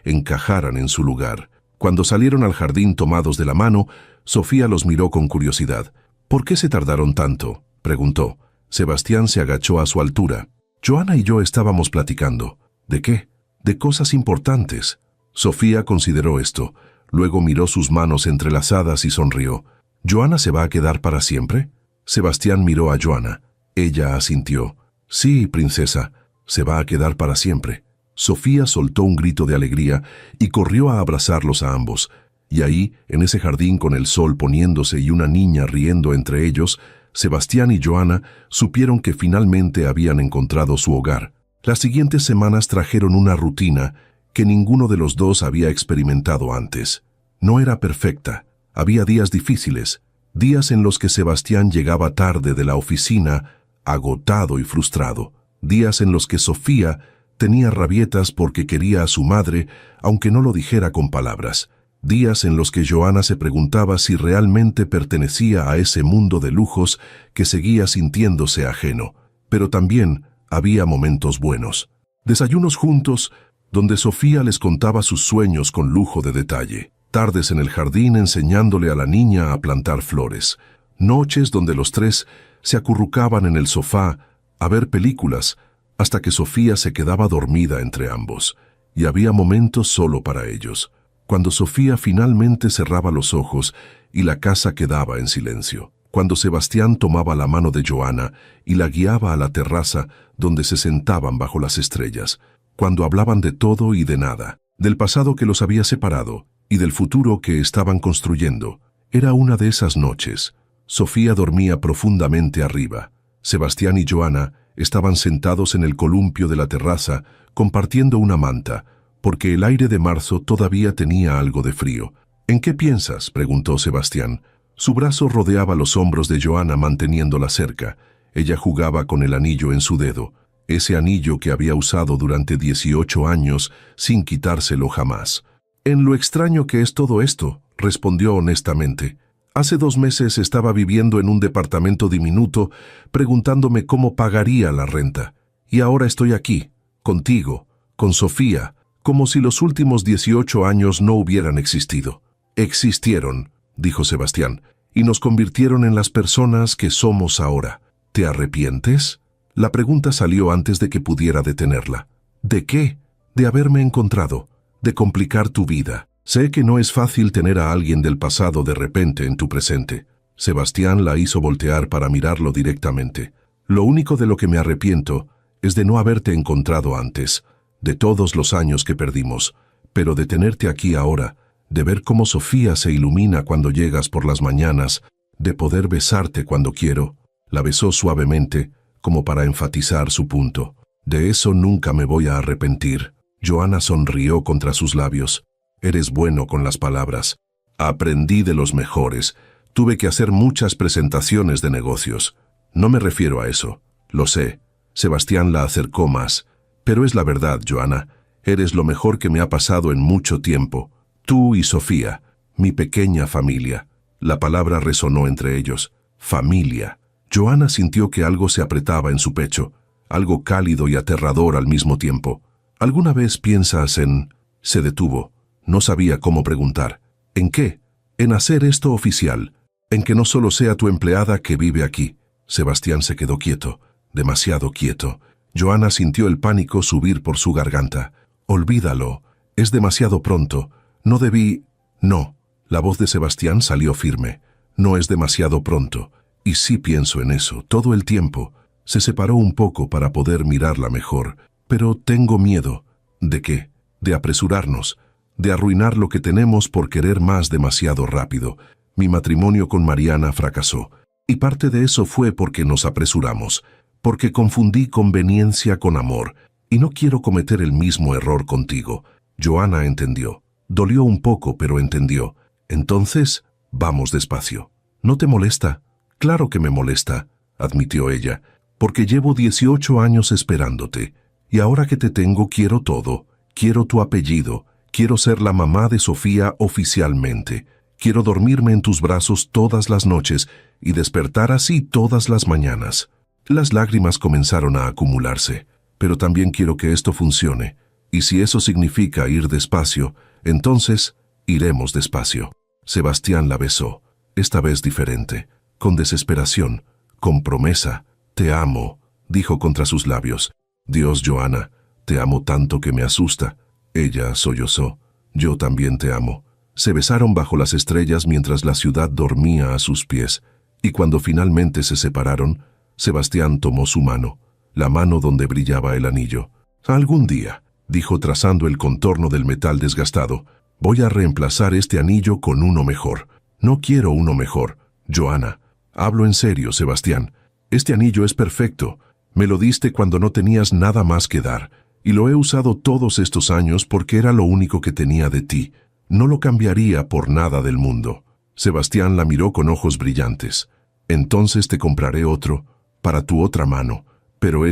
encajaran en su lugar. Cuando salieron al jardín tomados de la mano, Sofía los miró con curiosidad. ¿Por qué se tardaron tanto?, preguntó. Sebastián se agachó a su altura. Joana y yo estábamos platicando. ¿De qué? De cosas importantes. Sofía consideró esto. Luego miró sus manos entrelazadas y sonrió. ¿Joana se va a quedar para siempre? Sebastián miró a Joana. Ella asintió. Sí, princesa, se va a quedar para siempre. Sofía soltó un grito de alegría y corrió a abrazarlos a ambos. Y ahí, en ese jardín con el sol poniéndose y una niña riendo entre ellos, Sebastián y Joana supieron que finalmente habían encontrado su hogar. Las siguientes semanas trajeron una rutina que ninguno de los dos había experimentado antes. No era perfecta. Había días difíciles, días en los que Sebastián llegaba tarde de la oficina, agotado y frustrado. Días en los que Sofía tenía rabietas porque quería a su madre, aunque no lo dijera con palabras. Días en los que Joana se preguntaba si realmente pertenecía a ese mundo de lujos que seguía sintiéndose ajeno. Pero también había momentos buenos. Desayunos juntos, donde Sofía les contaba sus sueños con lujo de detalle. Tardes en el jardín enseñándole a la niña a plantar flores. Noches donde los tres se acurrucaban en el sofá a ver películas, hasta que Sofía se quedaba dormida entre ambos. Y había momentos solo para ellos, cuando Sofía finalmente cerraba los ojos y la casa quedaba en silencio. Cuando Sebastián tomaba la mano de Joana y la guiaba a la terraza donde se sentaban bajo las estrellas. Cuando hablaban de todo y de nada, del pasado que los había separado y del futuro que estaban construyendo. Era una de esas noches. Sofía dormía profundamente arriba. Sebastián y Joana estaban sentados en el columpio de la terraza compartiendo una manta, porque el aire de marzo todavía tenía algo de frío. ¿En qué piensas?, preguntó Sebastián. Su brazo rodeaba los hombros de Joana manteniéndola cerca. Ella jugaba con el anillo en su dedo, ese anillo que había usado durante 18 años sin quitárselo jamás. En lo extraño que es todo esto, respondió honestamente. Hace 2 meses estaba viviendo en un departamento diminuto, preguntándome cómo pagaría la renta. Y ahora estoy aquí, contigo, con Sofía, como si los últimos 18 años no hubieran existido. Existieron, dijo Sebastián, y nos convirtieron en las personas que somos ahora. ¿Te arrepientes? La pregunta salió antes de que pudiera detenerla. ¿De qué? De haberme encontrado, de complicar tu vida. Sé que no es fácil tener a alguien del pasado de repente en tu presente. Sebastián la hizo voltear para mirarlo directamente. Lo único de lo que me arrepiento es de no haberte encontrado antes, de todos los años que perdimos, pero de tenerte aquí ahora, de ver cómo Sofía se ilumina cuando llegas por las mañanas, de poder besarte cuando quiero. La besó suavemente, como para enfatizar su punto. De eso nunca me voy a arrepentir. Joana sonrió contra sus labios. Eres bueno con las palabras. Aprendí de los mejores. Tuve que hacer muchas presentaciones de negocios. No me refiero a eso. Lo sé. Sebastián la acercó más. Pero es la verdad, Joana. Eres lo mejor que me ha pasado en mucho tiempo. Tú y Sofía, mi pequeña familia. La palabra resonó entre ellos. Familia. Joana sintió que algo se apretaba en su pecho, algo cálido y aterrador al mismo tiempo. ¿Alguna vez piensas en...? Se detuvo. No sabía cómo preguntar. ¿En qué? En hacer esto oficial. En que no solo sea tu empleada que vive aquí. Sebastián se quedó quieto, demasiado quieto. Joana sintió el pánico subir por su garganta. Olvídalo. Es demasiado pronto. No debí... No. La voz de Sebastián salió firme. No es demasiado pronto. Y sí pienso en eso, todo el tiempo. Se separó un poco para poder mirarla mejor. Pero tengo miedo. ¿De qué? De apresurarnos. De arruinar lo que tenemos por querer más demasiado rápido. Mi matrimonio con Mariana fracasó. Y parte de eso fue porque nos apresuramos. Porque confundí conveniencia con amor. Y no quiero cometer el mismo error contigo. Joana entendió. Dolió un poco, pero entendió. Entonces, vamos despacio. ¿No te molesta? Claro que me molesta, admitió ella, porque llevo 18 años esperándote, y ahora que te tengo quiero todo, quiero tu apellido, quiero ser la mamá de Sofía oficialmente, quiero dormirme en tus brazos todas las noches y despertar así todas las mañanas. Las lágrimas comenzaron a acumularse, pero también quiero que esto funcione, y si eso significa ir despacio, entonces iremos despacio. Sebastián la besó, esta vez diferente, con desesperación, con promesa. Te amo, dijo contra sus labios. Dios, Joana, te amo tanto que me asusta. Ella sollozó. Yo también te amo. Se besaron bajo las estrellas mientras la ciudad dormía a sus pies, y cuando finalmente se separaron, Sebastián tomó su mano, la mano donde brillaba el anillo. Algún día, dijo trazando el contorno del metal desgastado, voy a reemplazar este anillo con uno mejor. No quiero uno mejor, Joana. Hablo en serio, Sebastián. Este anillo es perfecto. Me lo diste cuando no tenías nada más que dar, y lo he usado todos estos años porque era lo único que tenía de ti. No lo cambiaría por nada del mundo. Sebastián la miró con ojos brillantes. Entonces te compraré otro, para tu otra mano. Pero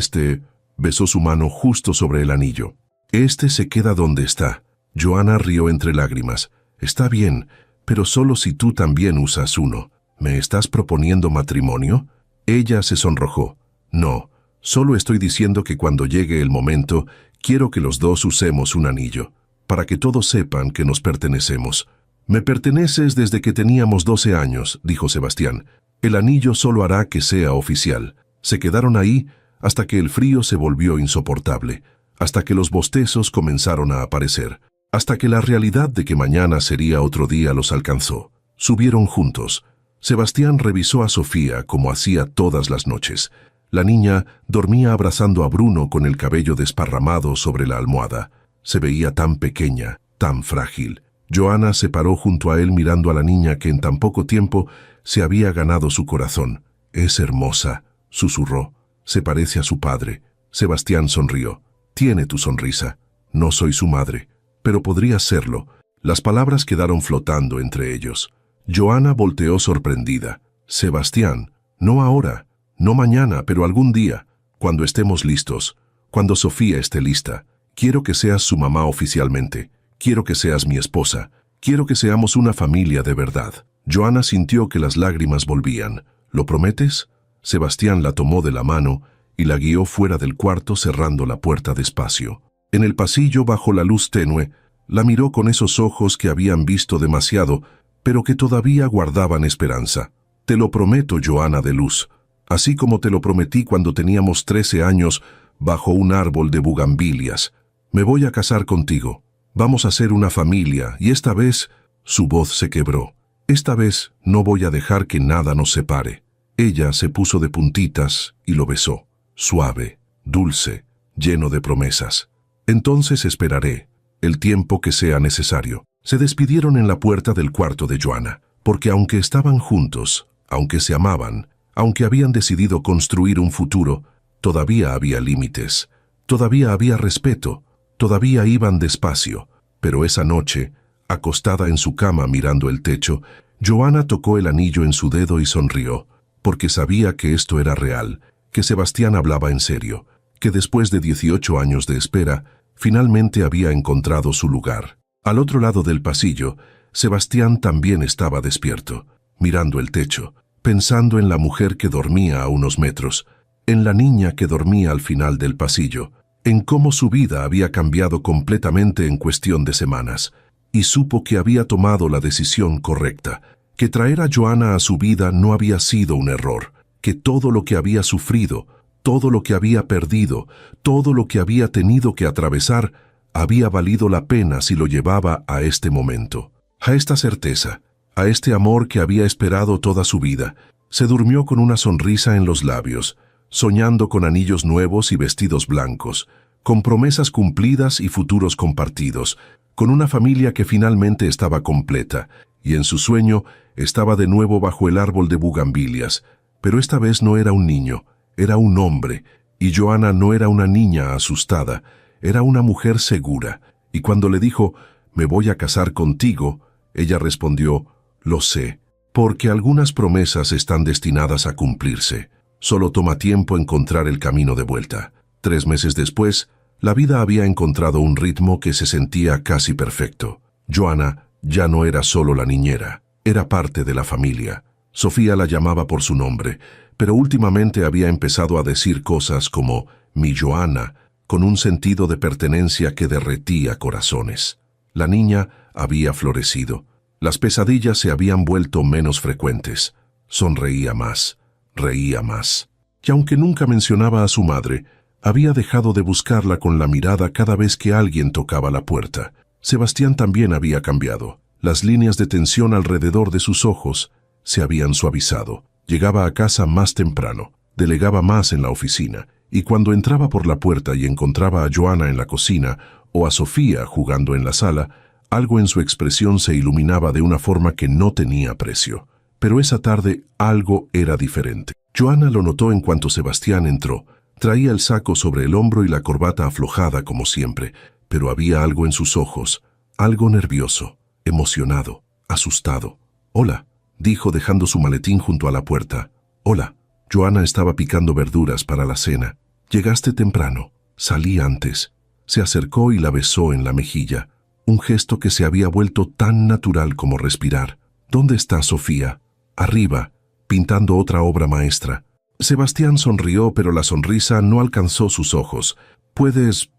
besó su mano justo sobre el anillo. Se queda donde está. Joana rió entre lágrimas. Está bien, pero solo si tú también usas uno. ¿Me estás proponiendo matrimonio? Ella se sonrojó. No, solo estoy diciendo que cuando llegue el momento, quiero que los dos usemos un anillo, para que todos sepan que nos pertenecemos. Me perteneces desde que teníamos 12 años, dijo Sebastián. El anillo solo hará que sea oficial. Se quedaron ahí hasta que el frío se volvió insoportable, hasta que los bostezos comenzaron a aparecer, hasta que la realidad de que mañana sería otro día los alcanzó. Subieron juntos. Sebastián revisó a Sofía como hacía todas las noches. La niña dormía abrazando a Bruno con el cabello desparramado sobre la almohada. Se veía tan pequeña, tan frágil. Joana se paró junto a él mirando a la niña que en tan poco tiempo se había ganado su corazón. Es hermosa, susurró. Se parece a su padre. Sebastián sonrió. Tiene tu sonrisa. No soy su madre, pero podría serlo. Las palabras quedaron flotando entre ellos. Joana volteó sorprendida. Sebastián, no ahora, no mañana, pero algún día, cuando estemos listos, cuando Sofía esté lista. Quiero que seas su mamá oficialmente. Quiero que seas mi esposa. Quiero que seamos una familia de verdad. Joana sintió que las lágrimas volvían. ¿Lo prometes? Sebastián la tomó de la mano y la guió fuera del cuarto cerrando la puerta despacio. En el pasillo, bajo la luz tenue, la miró con esos ojos que habían visto demasiado, pero que todavía guardaban esperanza. Te lo prometo, Joana de Luz, así como te lo prometí cuando teníamos 13 años bajo un árbol de bugambilias. Me voy a casar contigo. Vamos a ser una familia y esta vez su voz se quebró. Esta vez no voy a dejar que nada nos separe. Ella se puso de puntitas y lo besó. Suave, dulce, lleno de promesas. Entonces esperaré el tiempo que sea necesario. Se despidieron en la puerta del cuarto de Joana, porque aunque estaban juntos, aunque se amaban, aunque habían decidido construir un futuro, todavía había límites, todavía había respeto, todavía iban despacio. Pero esa noche, acostada en su cama mirando el techo, Joana tocó el anillo en su dedo y sonrió, porque sabía que esto era real, que Sebastián hablaba en serio, que después de 18 años de espera, finalmente había encontrado su lugar. Al otro lado del pasillo, Sebastián también estaba despierto, mirando el techo, pensando en la mujer que dormía a unos metros, en la niña que dormía al final del pasillo, en cómo su vida había cambiado completamente en cuestión de semanas, y supo que había tomado la decisión correcta, que traer a Joana a su vida no había sido un error, que todo lo que había sufrido, todo lo que había perdido, todo lo que había tenido que atravesar, había valido la pena si lo llevaba a este momento, a esta certeza, a este amor que había esperado toda su vida. Se durmió con una sonrisa en los labios, soñando con anillos nuevos y vestidos blancos, con promesas cumplidas y futuros compartidos, con una familia que finalmente estaba completa, y en su sueño estaba de nuevo bajo el árbol de bugambilias. Pero esta vez no era un niño, era un hombre, y Joana no era una niña asustada, era una mujer segura, y cuando le dijo, «Me voy a casar contigo», ella respondió, «Lo sé». Porque algunas promesas están destinadas a cumplirse. Solo toma tiempo encontrar el camino de vuelta. 3 meses después, la vida había encontrado un ritmo que se sentía casi perfecto. Joanna ya no era solo la niñera, era parte de la familia. Sofía la llamaba por su nombre, pero últimamente había empezado a decir cosas como «mi Joanna», con un sentido de pertenencia que derretía corazones. La niña había florecido. Las pesadillas se habían vuelto menos frecuentes. Sonreía más, reía más. Y aunque nunca mencionaba a su madre, había dejado de buscarla con la mirada cada vez que alguien tocaba la puerta. Sebastián también había cambiado. Las líneas de tensión alrededor de sus ojos se habían suavizado. Llegaba a casa más temprano, delegaba más en la oficina, y cuando entraba por la puerta y encontraba a Joanna en la cocina o a Sofía jugando en la sala, algo en su expresión se iluminaba de una forma que no tenía precio. Pero esa tarde algo era diferente. Joanna lo notó en cuanto Sebastián entró. Traía el saco sobre el hombro y la corbata aflojada como siempre, pero había algo en sus ojos, algo nervioso, emocionado, asustado. «Hola», dijo dejando su maletín junto a la puerta. «Hola». Joanna estaba picando verduras para la cena. «Llegaste temprano. Salí antes». Se acercó y la besó en la mejilla, un gesto que se había vuelto tan natural como respirar. «¿Dónde está Sofía?» «Arriba, pintando otra obra maestra». Sebastián sonrió, pero la sonrisa no alcanzó sus ojos. ¿Puedes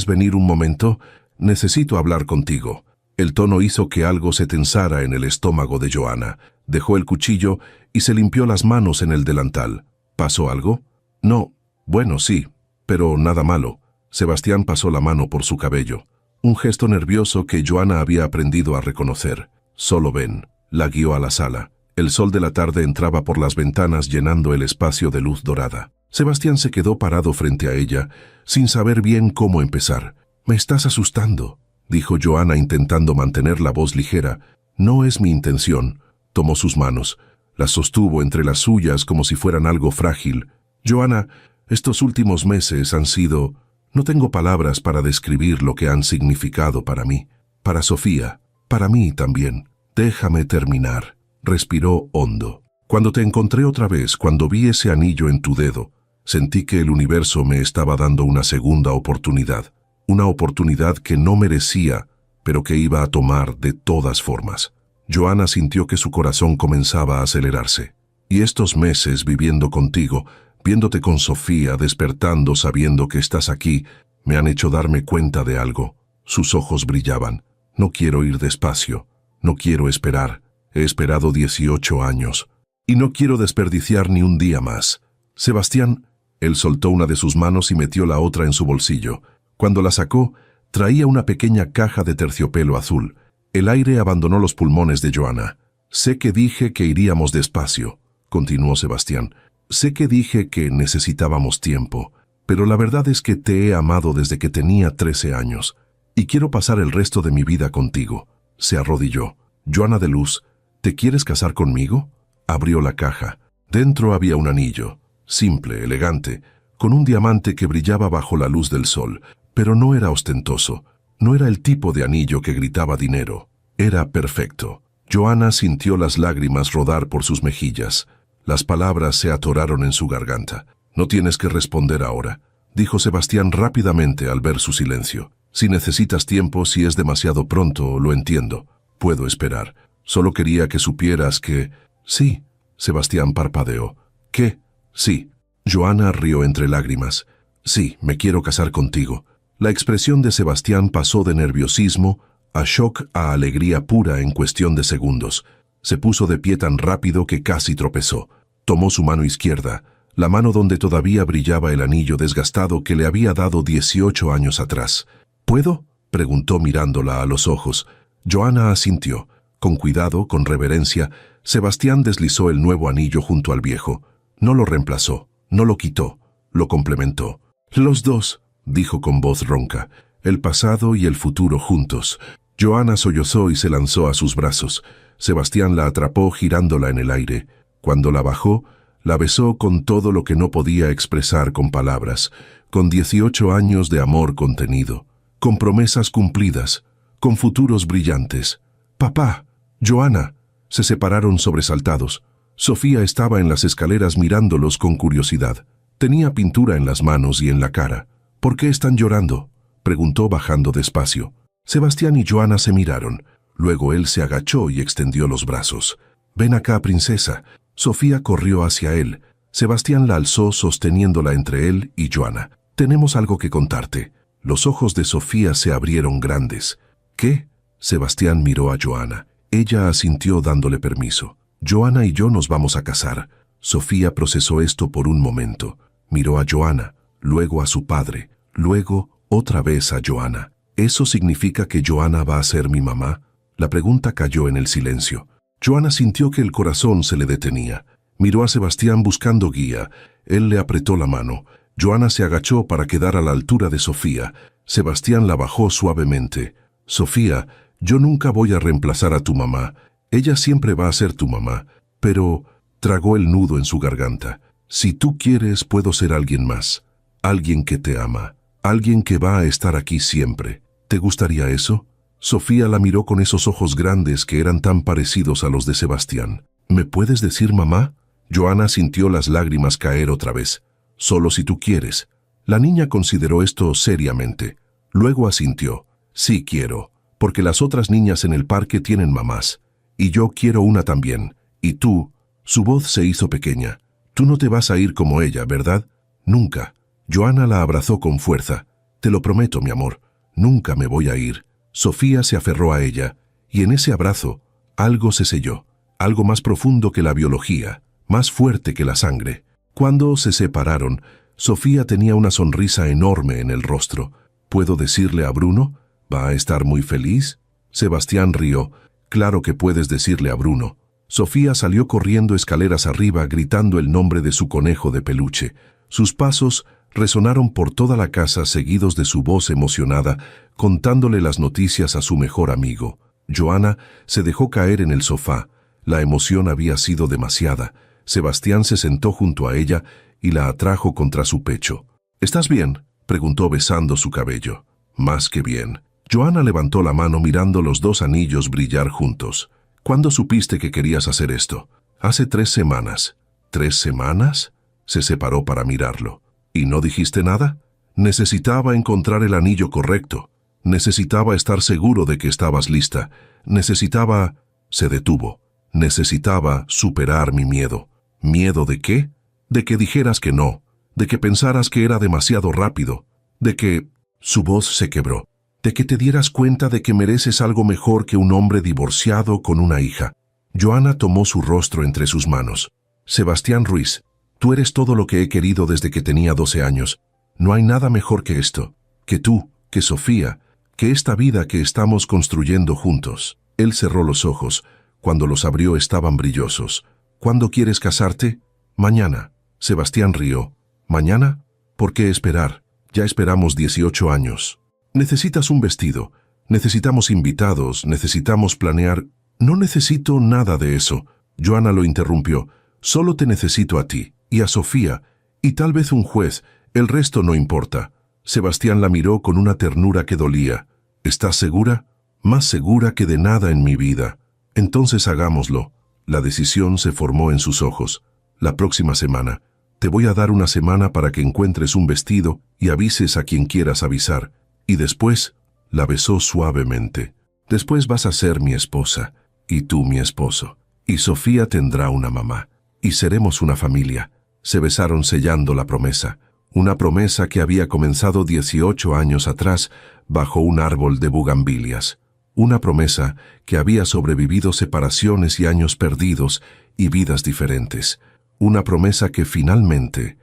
venir un momento? Necesito hablar contigo». El tono hizo que algo se tensara en el estómago de Joanna. Dejó el cuchillo y se limpió las manos en el delantal. ¿Pasó algo? «No. Bueno, sí, pero nada malo». Sebastián pasó la mano por su cabello. Un gesto nervioso que Joanna había aprendido a reconocer. «Solo ven». La guió a la sala. El sol de la tarde entraba por las ventanas llenando el espacio de luz dorada. Sebastián se quedó parado frente a ella, sin saber bien cómo empezar. «Me estás asustando», dijo Joanna intentando mantener la voz ligera. «No es mi intención». Tomó sus manos. Las sostuvo entre las suyas como si fueran algo frágil. «Joanna, estos últimos meses han sido... No tengo palabras para describir lo que han significado para mí. Para Sofía. Para mí también. Déjame terminar». Respiró hondo. «Cuando te encontré otra vez, cuando vi ese anillo en tu dedo, sentí que el universo me estaba dando una segunda oportunidad. Una oportunidad que no merecía, pero que iba a tomar de todas formas». Joanna sintió que su corazón comenzaba a acelerarse. «Y estos meses viviendo contigo, viéndote con Sofía, despertando sabiendo que estás aquí, me han hecho darme cuenta de algo». Sus ojos brillaban. «No quiero ir despacio. No quiero esperar. He esperado 18 años. Y no quiero desperdiciar ni un día más». «Sebastián». Él soltó una de sus manos y metió la otra en su bolsillo. Cuando la sacó, traía una pequeña caja de terciopelo azul. El aire abandonó los pulmones de Joanna. «Sé que dije que iríamos despacio», continuó Sebastián. «Sé que dije que necesitábamos tiempo, pero la verdad es que te he amado desde que tenía 13 años, y quiero pasar el resto de mi vida contigo». Se arrodilló. «Joanna de Luz, ¿te quieres casar conmigo?» Abrió la caja. Dentro había un anillo, simple, elegante, con un diamante que brillaba bajo la luz del sol, pero no era ostentoso. No era el tipo de anillo que gritaba dinero. Era perfecto. Joanna sintió las lágrimas rodar por sus mejillas. Las palabras se atoraron en su garganta. «No tienes que responder ahora», dijo Sebastián rápidamente al ver su silencio. «Si necesitas tiempo, si es demasiado pronto, lo entiendo. Puedo esperar. Solo quería que supieras que...» «Sí», Sebastián parpadeó. «¿Qué?» «Sí». Joanna rió entre lágrimas. «Sí, me quiero casar contigo». La expresión de Sebastián pasó de nerviosismo a shock a alegría pura en cuestión de segundos. Se puso de pie tan rápido que casi tropezó. Tomó su mano izquierda, la mano donde todavía brillaba el anillo desgastado que le había dado 18 años atrás. «¿Puedo?», preguntó mirándola a los ojos. Joanna asintió. Con cuidado, con reverencia, Sebastián deslizó el nuevo anillo junto al viejo. No lo reemplazó, no lo quitó, lo complementó. «Los dos», dijo con voz ronca, «el pasado y el futuro juntos». Joanna sollozó y se lanzó a sus brazos. Sebastián la atrapó girándola en el aire. Cuando la bajó, la besó con todo lo que no podía expresar con palabras, con 18 años de amor contenido, con promesas cumplidas, con futuros brillantes. «Papá, Joanna». Se separaron sobresaltados. Sofía estaba en las escaleras mirándolos con curiosidad. Tenía pintura en las manos y en la cara. ¿Por qué están llorando?, preguntó bajando despacio. Sebastián y Joana se miraron. Luego él se agachó y extendió los brazos. «Ven acá, princesa». Sofía corrió hacia él. Sebastián la alzó sosteniéndola entre él y Joana. «Tenemos algo que contarte». Los ojos de Sofía se abrieron grandes. «¿Qué?». Sebastián miró a Joana. Ella asintió dándole permiso. «Joana y yo nos vamos a casar». Sofía procesó esto por un momento. Miró a Joana, luego a su padre, luego otra vez a Joana. ¿Eso significa que Joana va a ser mi mamá? La pregunta cayó en el silencio. Joana sintió que el corazón se le detenía. Miró a Sebastián buscando guía. Él le apretó la mano. Joana se agachó para quedar a la altura de Sofía. Sebastián la bajó suavemente. «Sofía, yo nunca voy a reemplazar a tu mamá. Ella siempre va a ser tu mamá. Pero...» tragó el nudo en su garganta. «Si tú quieres, puedo ser alguien más. Alguien que te ama. Alguien que va a estar aquí siempre. ¿Te gustaría eso?». Sofía la miró con esos ojos grandes que eran tan parecidos a los de Sebastián. «¿Me puedes decir mamá?». Joana sintió las lágrimas caer otra vez. «Solo si tú quieres». La niña consideró esto seriamente. Luego asintió. «Sí quiero, porque las otras niñas en el parque tienen mamás. Y yo quiero una también. Y tú...». Su voz se hizo pequeña. «Tú no te vas a ir como ella, ¿verdad?». «Nunca». Joana la abrazó con fuerza. «Te lo prometo, mi amor. Nunca me voy a ir». Sofía se aferró a ella, y en ese abrazo algo se selló, algo más profundo que la biología, más fuerte que la sangre. Cuando se separaron, Sofía tenía una sonrisa enorme en el rostro. «¿Puedo decirle a Bruno? ¿Va a estar muy feliz?». Sebastián rió. «Claro que puedes decirle a Bruno». Sofía salió corriendo escaleras arriba gritando el nombre de su conejo de peluche. Sus pasos resonaron por toda la casa seguidos de su voz emocionada, contándole las noticias a su mejor amigo. Joana se dejó caer en el sofá. La emoción había sido demasiada. Sebastián se sentó junto a ella y la atrajo contra su pecho. «¿Estás bien?», preguntó besando su cabello. «Más que bien». Joana levantó la mano mirando los dos anillos brillar juntos. «¿Cuándo supiste que querías hacer esto?». «Hace 3 semanas». «¿3 semanas?». Se separó para mirarlo. «¿Y no dijiste nada?». «Necesitaba encontrar el anillo correcto. Necesitaba estar seguro de que estabas lista. Necesitaba...». Se detuvo. «Necesitaba superar mi miedo». ¿Miedo de qué? De que dijeras que no, de que pensaras que era demasiado rápido, de que...». Su voz se quebró. «De que te dieras cuenta de que mereces algo mejor que un hombre divorciado con una hija». Joana tomó su rostro entre sus manos. «Sebastián Ruiz, tú eres todo lo que he querido desde que tenía 12 años. No hay nada mejor que esto, que tú, que Sofía, que esta vida que estamos construyendo juntos». Él cerró los ojos. Cuando los abrió estaban brillosos. «¿Cuándo quieres casarte?». «Mañana». Sebastián rió. «¿Mañana? ¿Por qué esperar? Ya esperamos 18 años. Necesitas un vestido. Necesitamos invitados. Necesitamos planear...». «No necesito nada de eso». Joana lo interrumpió. «Solo te necesito a ti, y a Sofía, y tal vez un juez. El resto no importa». Sebastián la miró con una ternura que dolía. «¿Estás segura?». «Más segura que de nada en mi vida». «Entonces hagámoslo». La decisión se formó en sus ojos. «La próxima semana. Te voy a dar una semana para que encuentres un vestido y avises a quien quieras avisar. Y después...». La besó suavemente. «Después vas a ser mi esposa, y tú mi esposo. Y Sofía tendrá una mamá. Y seremos una familia». Se besaron sellando la promesa. Una promesa que había comenzado 18 años atrás bajo un árbol de bugambilias. Una promesa que había sobrevivido separaciones y años perdidos y vidas diferentes. Una promesa que finalmente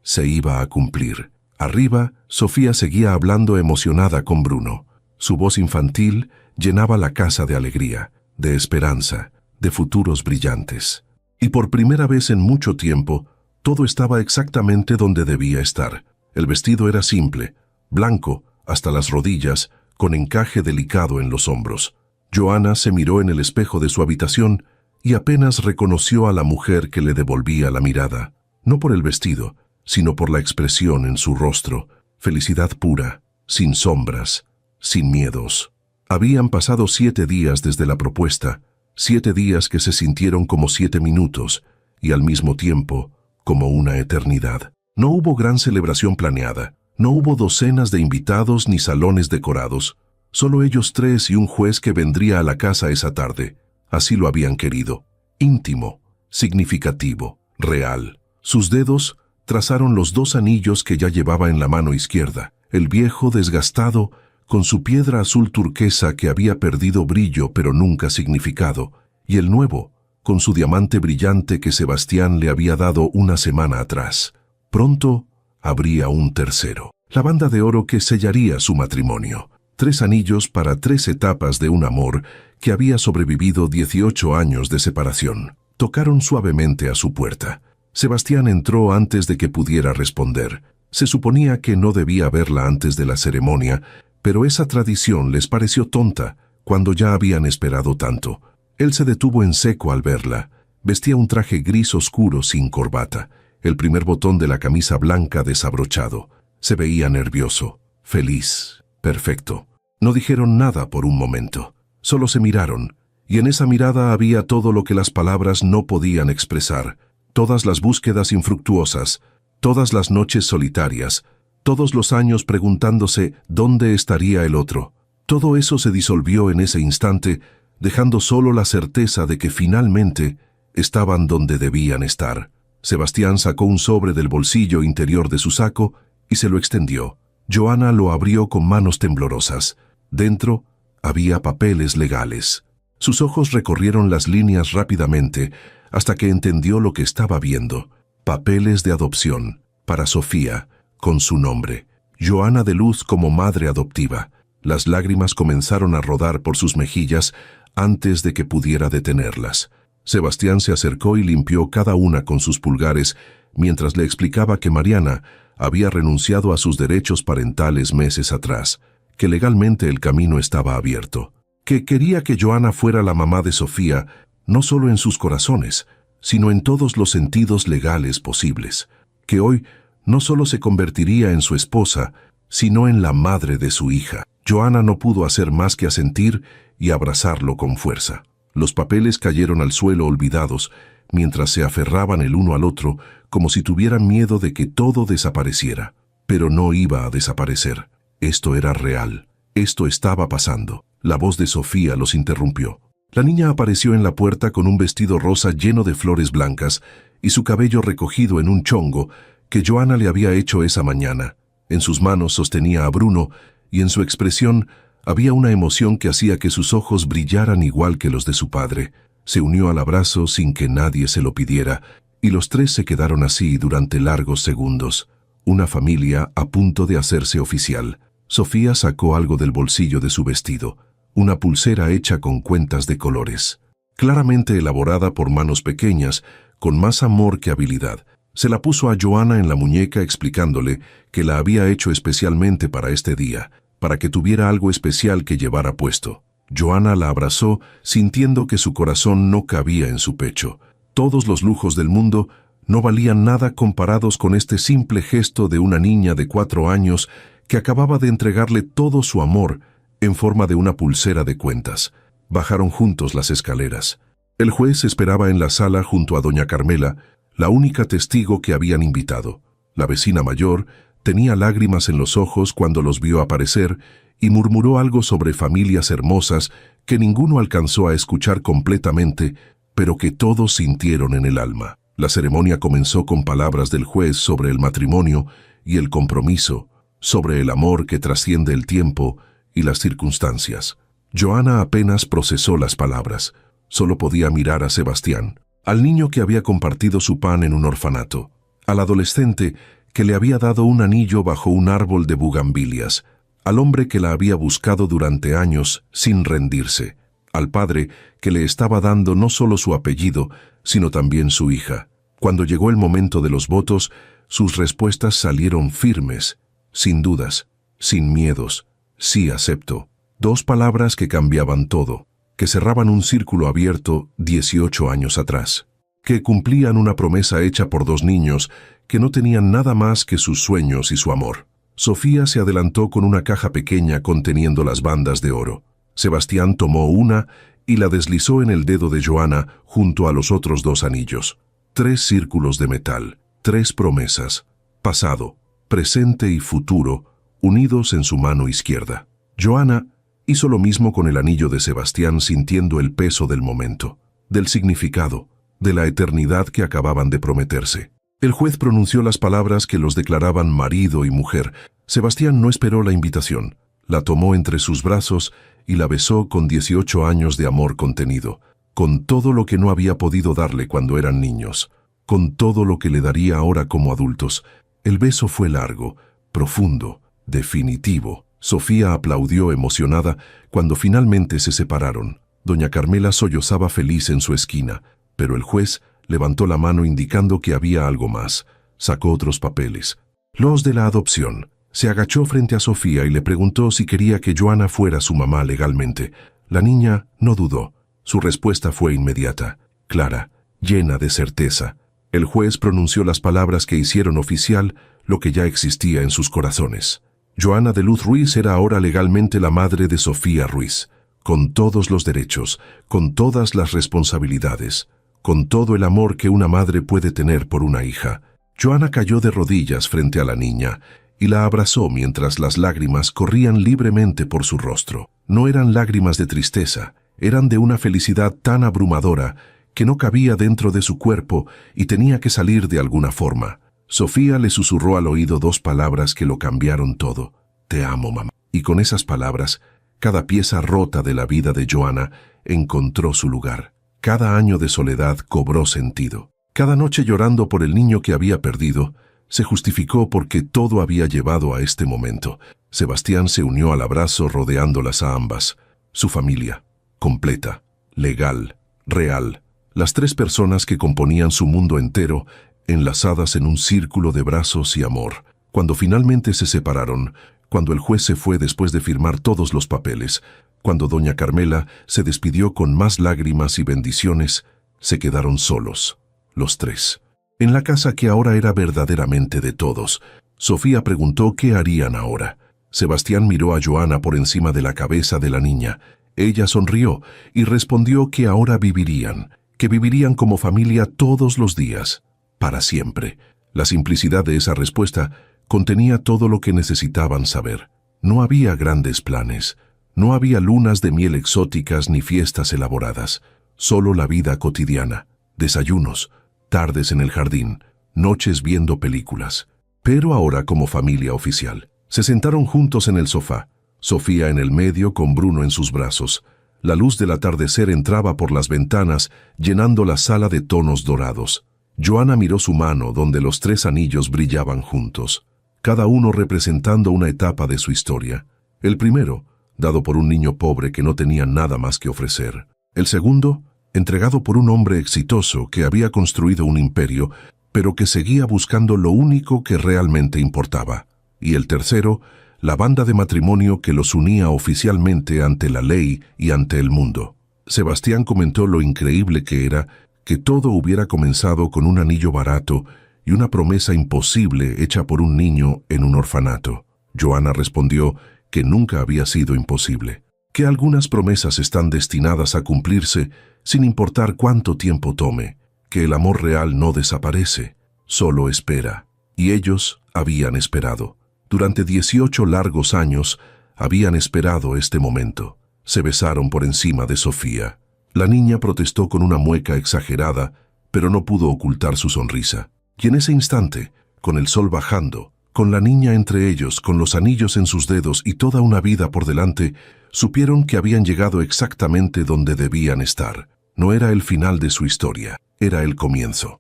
se iba a cumplir. Arriba, Sofía seguía hablando emocionada con Bruno. Su voz infantil llenaba la casa de alegría, de esperanza, de futuros brillantes. Y por primera vez en mucho tiempo, todo estaba exactamente donde debía estar. El vestido era simple, blanco hasta las rodillas, con encaje delicado en los hombros. Joana se miró en el espejo de su habitación y apenas reconoció a la mujer que le devolvía la mirada, no por el vestido, sino por la expresión en su rostro, felicidad pura, sin sombras, sin miedos. Habían pasado 7 días desde la propuesta, 7 días que se sintieron como 7 minutos y al mismo tiempo como una eternidad. No hubo gran celebración planeada, no hubo docenas de invitados ni salones decorados, solo ellos tres y un juez que vendría a la casa esa tarde. Así lo habían querido. Íntimo, significativo, real. Sus dedos trazaron los 2 anillos que ya llevaba en la mano izquierda, el viejo desgastado, con su piedra azul turquesa que había perdido brillo pero nunca significado, y el nuevo, con su diamante brillante que Sebastián le había dado una semana atrás. Pronto habría un tercero, la banda de oro que sellaría su matrimonio. 3 anillos para 3 etapas de un amor que había sobrevivido 18 años de separación. Tocaron suavemente a su puerta. Sebastián entró antes de que pudiera responder. Se suponía que no debía verla antes de la ceremonia, pero esa tradición les pareció tonta cuando ya habían esperado tanto. Él se detuvo en seco al verla. Vestía un traje gris oscuro sin corbata, el primer botón de la camisa blanca desabrochado. Se veía nervioso, feliz, perfecto. No dijeron nada por un momento, solo se miraron, y en esa mirada había todo lo que las palabras no podían expresar, todas las búsquedas infructuosas, todas las noches solitarias, todos los años preguntándose dónde estaría el otro. Todo eso se disolvió en ese instante, dejando solo la certeza de que finalmente estaban donde debían estar. Sebastián sacó un sobre del bolsillo interior de su saco y se lo extendió. Joana lo abrió con manos temblorosas. Dentro había papeles legales. Sus ojos recorrieron las líneas rápidamente hasta que entendió lo que estaba viendo. Papeles de adopción para Sofía, con su nombre. Joana de Luz como madre adoptiva. Las lágrimas comenzaron a rodar por sus mejillas antes de que pudiera detenerlas. Sebastián se acercó y limpió cada una con sus pulgares mientras le explicaba que Mariana había renunciado a sus derechos parentales meses atrás, que legalmente el camino estaba abierto, que quería que Joana fuera la mamá de Sofía, no solo en sus corazones, sino en todos los sentidos legales posibles, que hoy no solo se convertiría en su esposa, sino en la madre de su hija. Joana no pudo hacer más que asentir y abrazarlo con fuerza. Los papeles cayeron al suelo olvidados, mientras se aferraban el uno al otro, como si tuvieran miedo de que todo desapareciera. Pero no iba a desaparecer. Esto era real. Esto estaba pasando. La voz de Sofía los interrumpió. La niña apareció en la puerta con un vestido rosa lleno de flores blancas y su cabello recogido en un chongo que Joana le había hecho esa mañana. En sus manos sostenía a Bruno y en su expresión había una emoción que hacía que sus ojos brillaran igual que los de su padre. Se unió al abrazo sin que nadie se lo pidiera y los tres se quedaron así durante largos segundos. Una familia a punto de hacerse oficial. Sofía sacó algo del bolsillo de su vestido, una pulsera hecha con cuentas de colores, claramente elaborada por manos pequeñas, con más amor que habilidad. Se la puso a Joana en la muñeca explicándole que la había hecho especialmente para este día, para que tuviera algo especial que llevara puesto. Joana la abrazó, sintiendo que su corazón no cabía en su pecho. Todos los lujos del mundo no valían nada comparados con este simple gesto de una niña de 4 años que acababa de entregarle todo su amor en forma de una pulsera de cuentas. Bajaron juntos las escaleras. El juez esperaba en la sala junto a doña Carmela, la única testigo que habían invitado. La vecina mayor tenía lágrimas en los ojos cuando los vio aparecer y murmuró algo sobre familias hermosas que ninguno alcanzó a escuchar completamente, pero que todos sintieron en el alma. La ceremonia comenzó con palabras del juez sobre el matrimonio y el compromiso, sobre el amor que trasciende el tiempo y las circunstancias. Joana apenas procesó las palabras. Solo podía mirar a Sebastián, al niño que había compartido su pan en un orfanato, al adolescente que le había dado un anillo bajo un árbol de bugambilias, al hombre que la había buscado durante años sin rendirse, al padre que le estaba dando no solo su apellido, sino también su hija. Cuando llegó el momento de los votos, sus respuestas salieron firmes, sin dudas, sin miedos. Sí, acepto. 2 palabras que cambiaban todo, que cerraban un círculo abierto 18 años atrás, que cumplían una promesa hecha por 2 niños que no tenían nada más que sus sueños y su amor. Sofía se adelantó con una caja pequeña conteniendo las bandas de oro. Sebastián tomó una y la deslizó en el dedo de Joana junto a los otros 2 anillos. 3 círculos de metal, 3 promesas, pasado, presente y futuro, unidos en su mano izquierda. Joana hizo lo mismo con el anillo de Sebastián, sintiendo el peso del momento, del significado, de la eternidad que acababan de prometerse. El juez pronunció las palabras que los declaraban marido y mujer. Sebastián no esperó la invitación. La tomó entre sus brazos y la besó con 18 años de amor contenido, con todo lo que no había podido darle cuando eran niños, con todo lo que le daría ahora como adultos. El beso fue largo, profundo, definitivo. Sofía aplaudió emocionada cuando finalmente se separaron. Doña Carmela sollozaba feliz en su esquina, pero el juez levantó la mano indicando que había algo más. Sacó otros papeles, los de la adopción. Se agachó frente a Sofía y le preguntó si quería que Joana fuera su mamá legalmente. La niña no dudó. Su respuesta fue inmediata, clara, llena de certeza. El juez pronunció las palabras que hicieron oficial lo que ya existía en sus corazones. Joana de Luz Ruiz era ahora legalmente la madre de Sofía Ruiz, con todos los derechos, con todas las responsabilidades, con todo el amor que una madre puede tener por una hija. Joana cayó de rodillas frente a la niña y la abrazó mientras las lágrimas corrían libremente por su rostro. No eran lágrimas de tristeza, eran de una felicidad tan abrumadora que no cabía dentro de su cuerpo y tenía que salir de alguna forma. Sofía le susurró al oído 2 palabras que lo cambiaron todo. Te amo, mamá. Y con esas palabras, cada pieza rota de la vida de Joana encontró su lugar. Cada año de soledad cobró sentido. Cada noche llorando por el niño que había perdido, se justificó porque todo había llevado a este momento. Sebastián se unió al abrazo rodeándolas a ambas. Su familia, completa, legal, real. Las 3 personas que componían su mundo entero, enlazadas en un círculo de brazos y amor. Cuando finalmente se separaron, cuando el juez se fue después de firmar todos los papeles, cuando doña Carmela se despidió con más lágrimas y bendiciones, se quedaron solos, los 3. En la casa que ahora era verdaderamente de todos, Sofía preguntó qué harían ahora. Sebastián miró a Joana por encima de la cabeza de la niña. Ella sonrió y respondió que ahora vivirían, que vivirían como familia todos los días, para siempre. La simplicidad de esa respuesta contenía todo lo que necesitaban saber. No había grandes planes, no había lunas de miel exóticas ni fiestas elaboradas, solo la vida cotidiana, desayunos, tardes en el jardín, noches viendo películas. Pero ahora como familia oficial. Se sentaron juntos en el sofá, Sofía en el medio con Bruno en sus brazos. La luz del atardecer entraba por las ventanas, llenando la sala de tonos dorados. Joana miró su mano donde los 3 anillos brillaban juntos, cada uno representando una etapa de su historia. El primero, dado por un niño pobre que no tenía nada más que ofrecer. El segundo, entregado por un hombre exitoso que había construido un imperio, pero que seguía buscando lo único que realmente importaba. Y el tercero, la banda de matrimonio que los unía oficialmente ante la ley y ante el mundo. Sebastián comentó lo increíble que era que todo hubiera comenzado con un anillo barato y una promesa imposible hecha por un niño en un orfanato. Joana respondió que nunca había sido imposible, que algunas promesas están destinadas a cumplirse sin importar cuánto tiempo tome, que el amor real no desaparece, solo espera. Y ellos habían esperado. Durante 18 largos años habían esperado este momento. Se besaron por encima de Sofía. La niña protestó con una mueca exagerada, pero no pudo ocultar su sonrisa. Y en ese instante, con el sol bajando, con la niña entre ellos, con los anillos en sus dedos y toda una vida por delante, supieron que habían llegado exactamente donde debían estar. No era el final de su historia, era el comienzo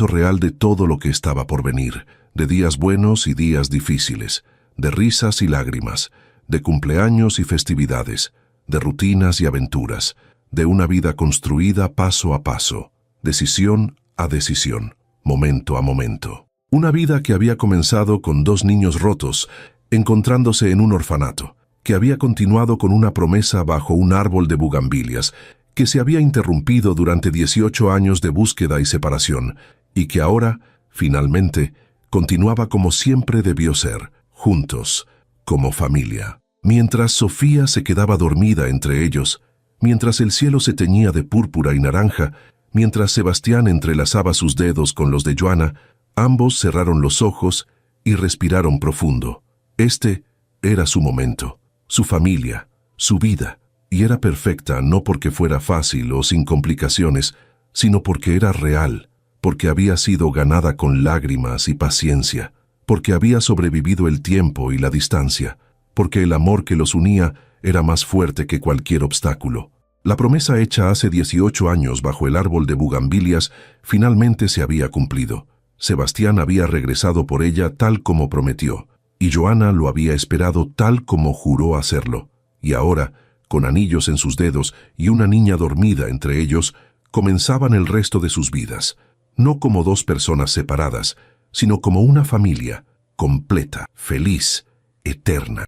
real de todo lo que estaba por venir, de días buenos y días difíciles, de risas y lágrimas, de cumpleaños y festividades, de rutinas y aventuras, de una vida construida paso a paso, decisión a decisión, momento a momento. Una vida que había comenzado con 2 niños rotos, encontrándose en un orfanato, que había continuado con una promesa bajo un árbol de bugambilias, que se había interrumpido durante 18 años de búsqueda y separación, y que ahora, finalmente, continuaba como siempre debió ser, juntos, como familia. Mientras Sofía se quedaba dormida entre ellos, Mientras el cielo se teñía de púrpura y naranja, mientras Sebastián entrelazaba sus dedos con los de Joana, ambos cerraron los ojos y respiraron profundo. Este era su momento, su familia, su vida, y era perfecta no porque fuera fácil o sin complicaciones, sino porque era real, porque había sido ganada con lágrimas y paciencia, porque había sobrevivido el tiempo y la distancia, porque el amor que los unía era más fuerte que cualquier obstáculo. La promesa hecha hace 18 años bajo el árbol de bugambilias finalmente se había cumplido. Sebastián había regresado por ella tal como prometió, y Joana lo había esperado tal como juró hacerlo. Y ahora, con anillos en sus dedos y una niña dormida entre ellos, comenzaban el resto de sus vidas, no como dos personas separadas, sino como una familia, completa, feliz, eterna.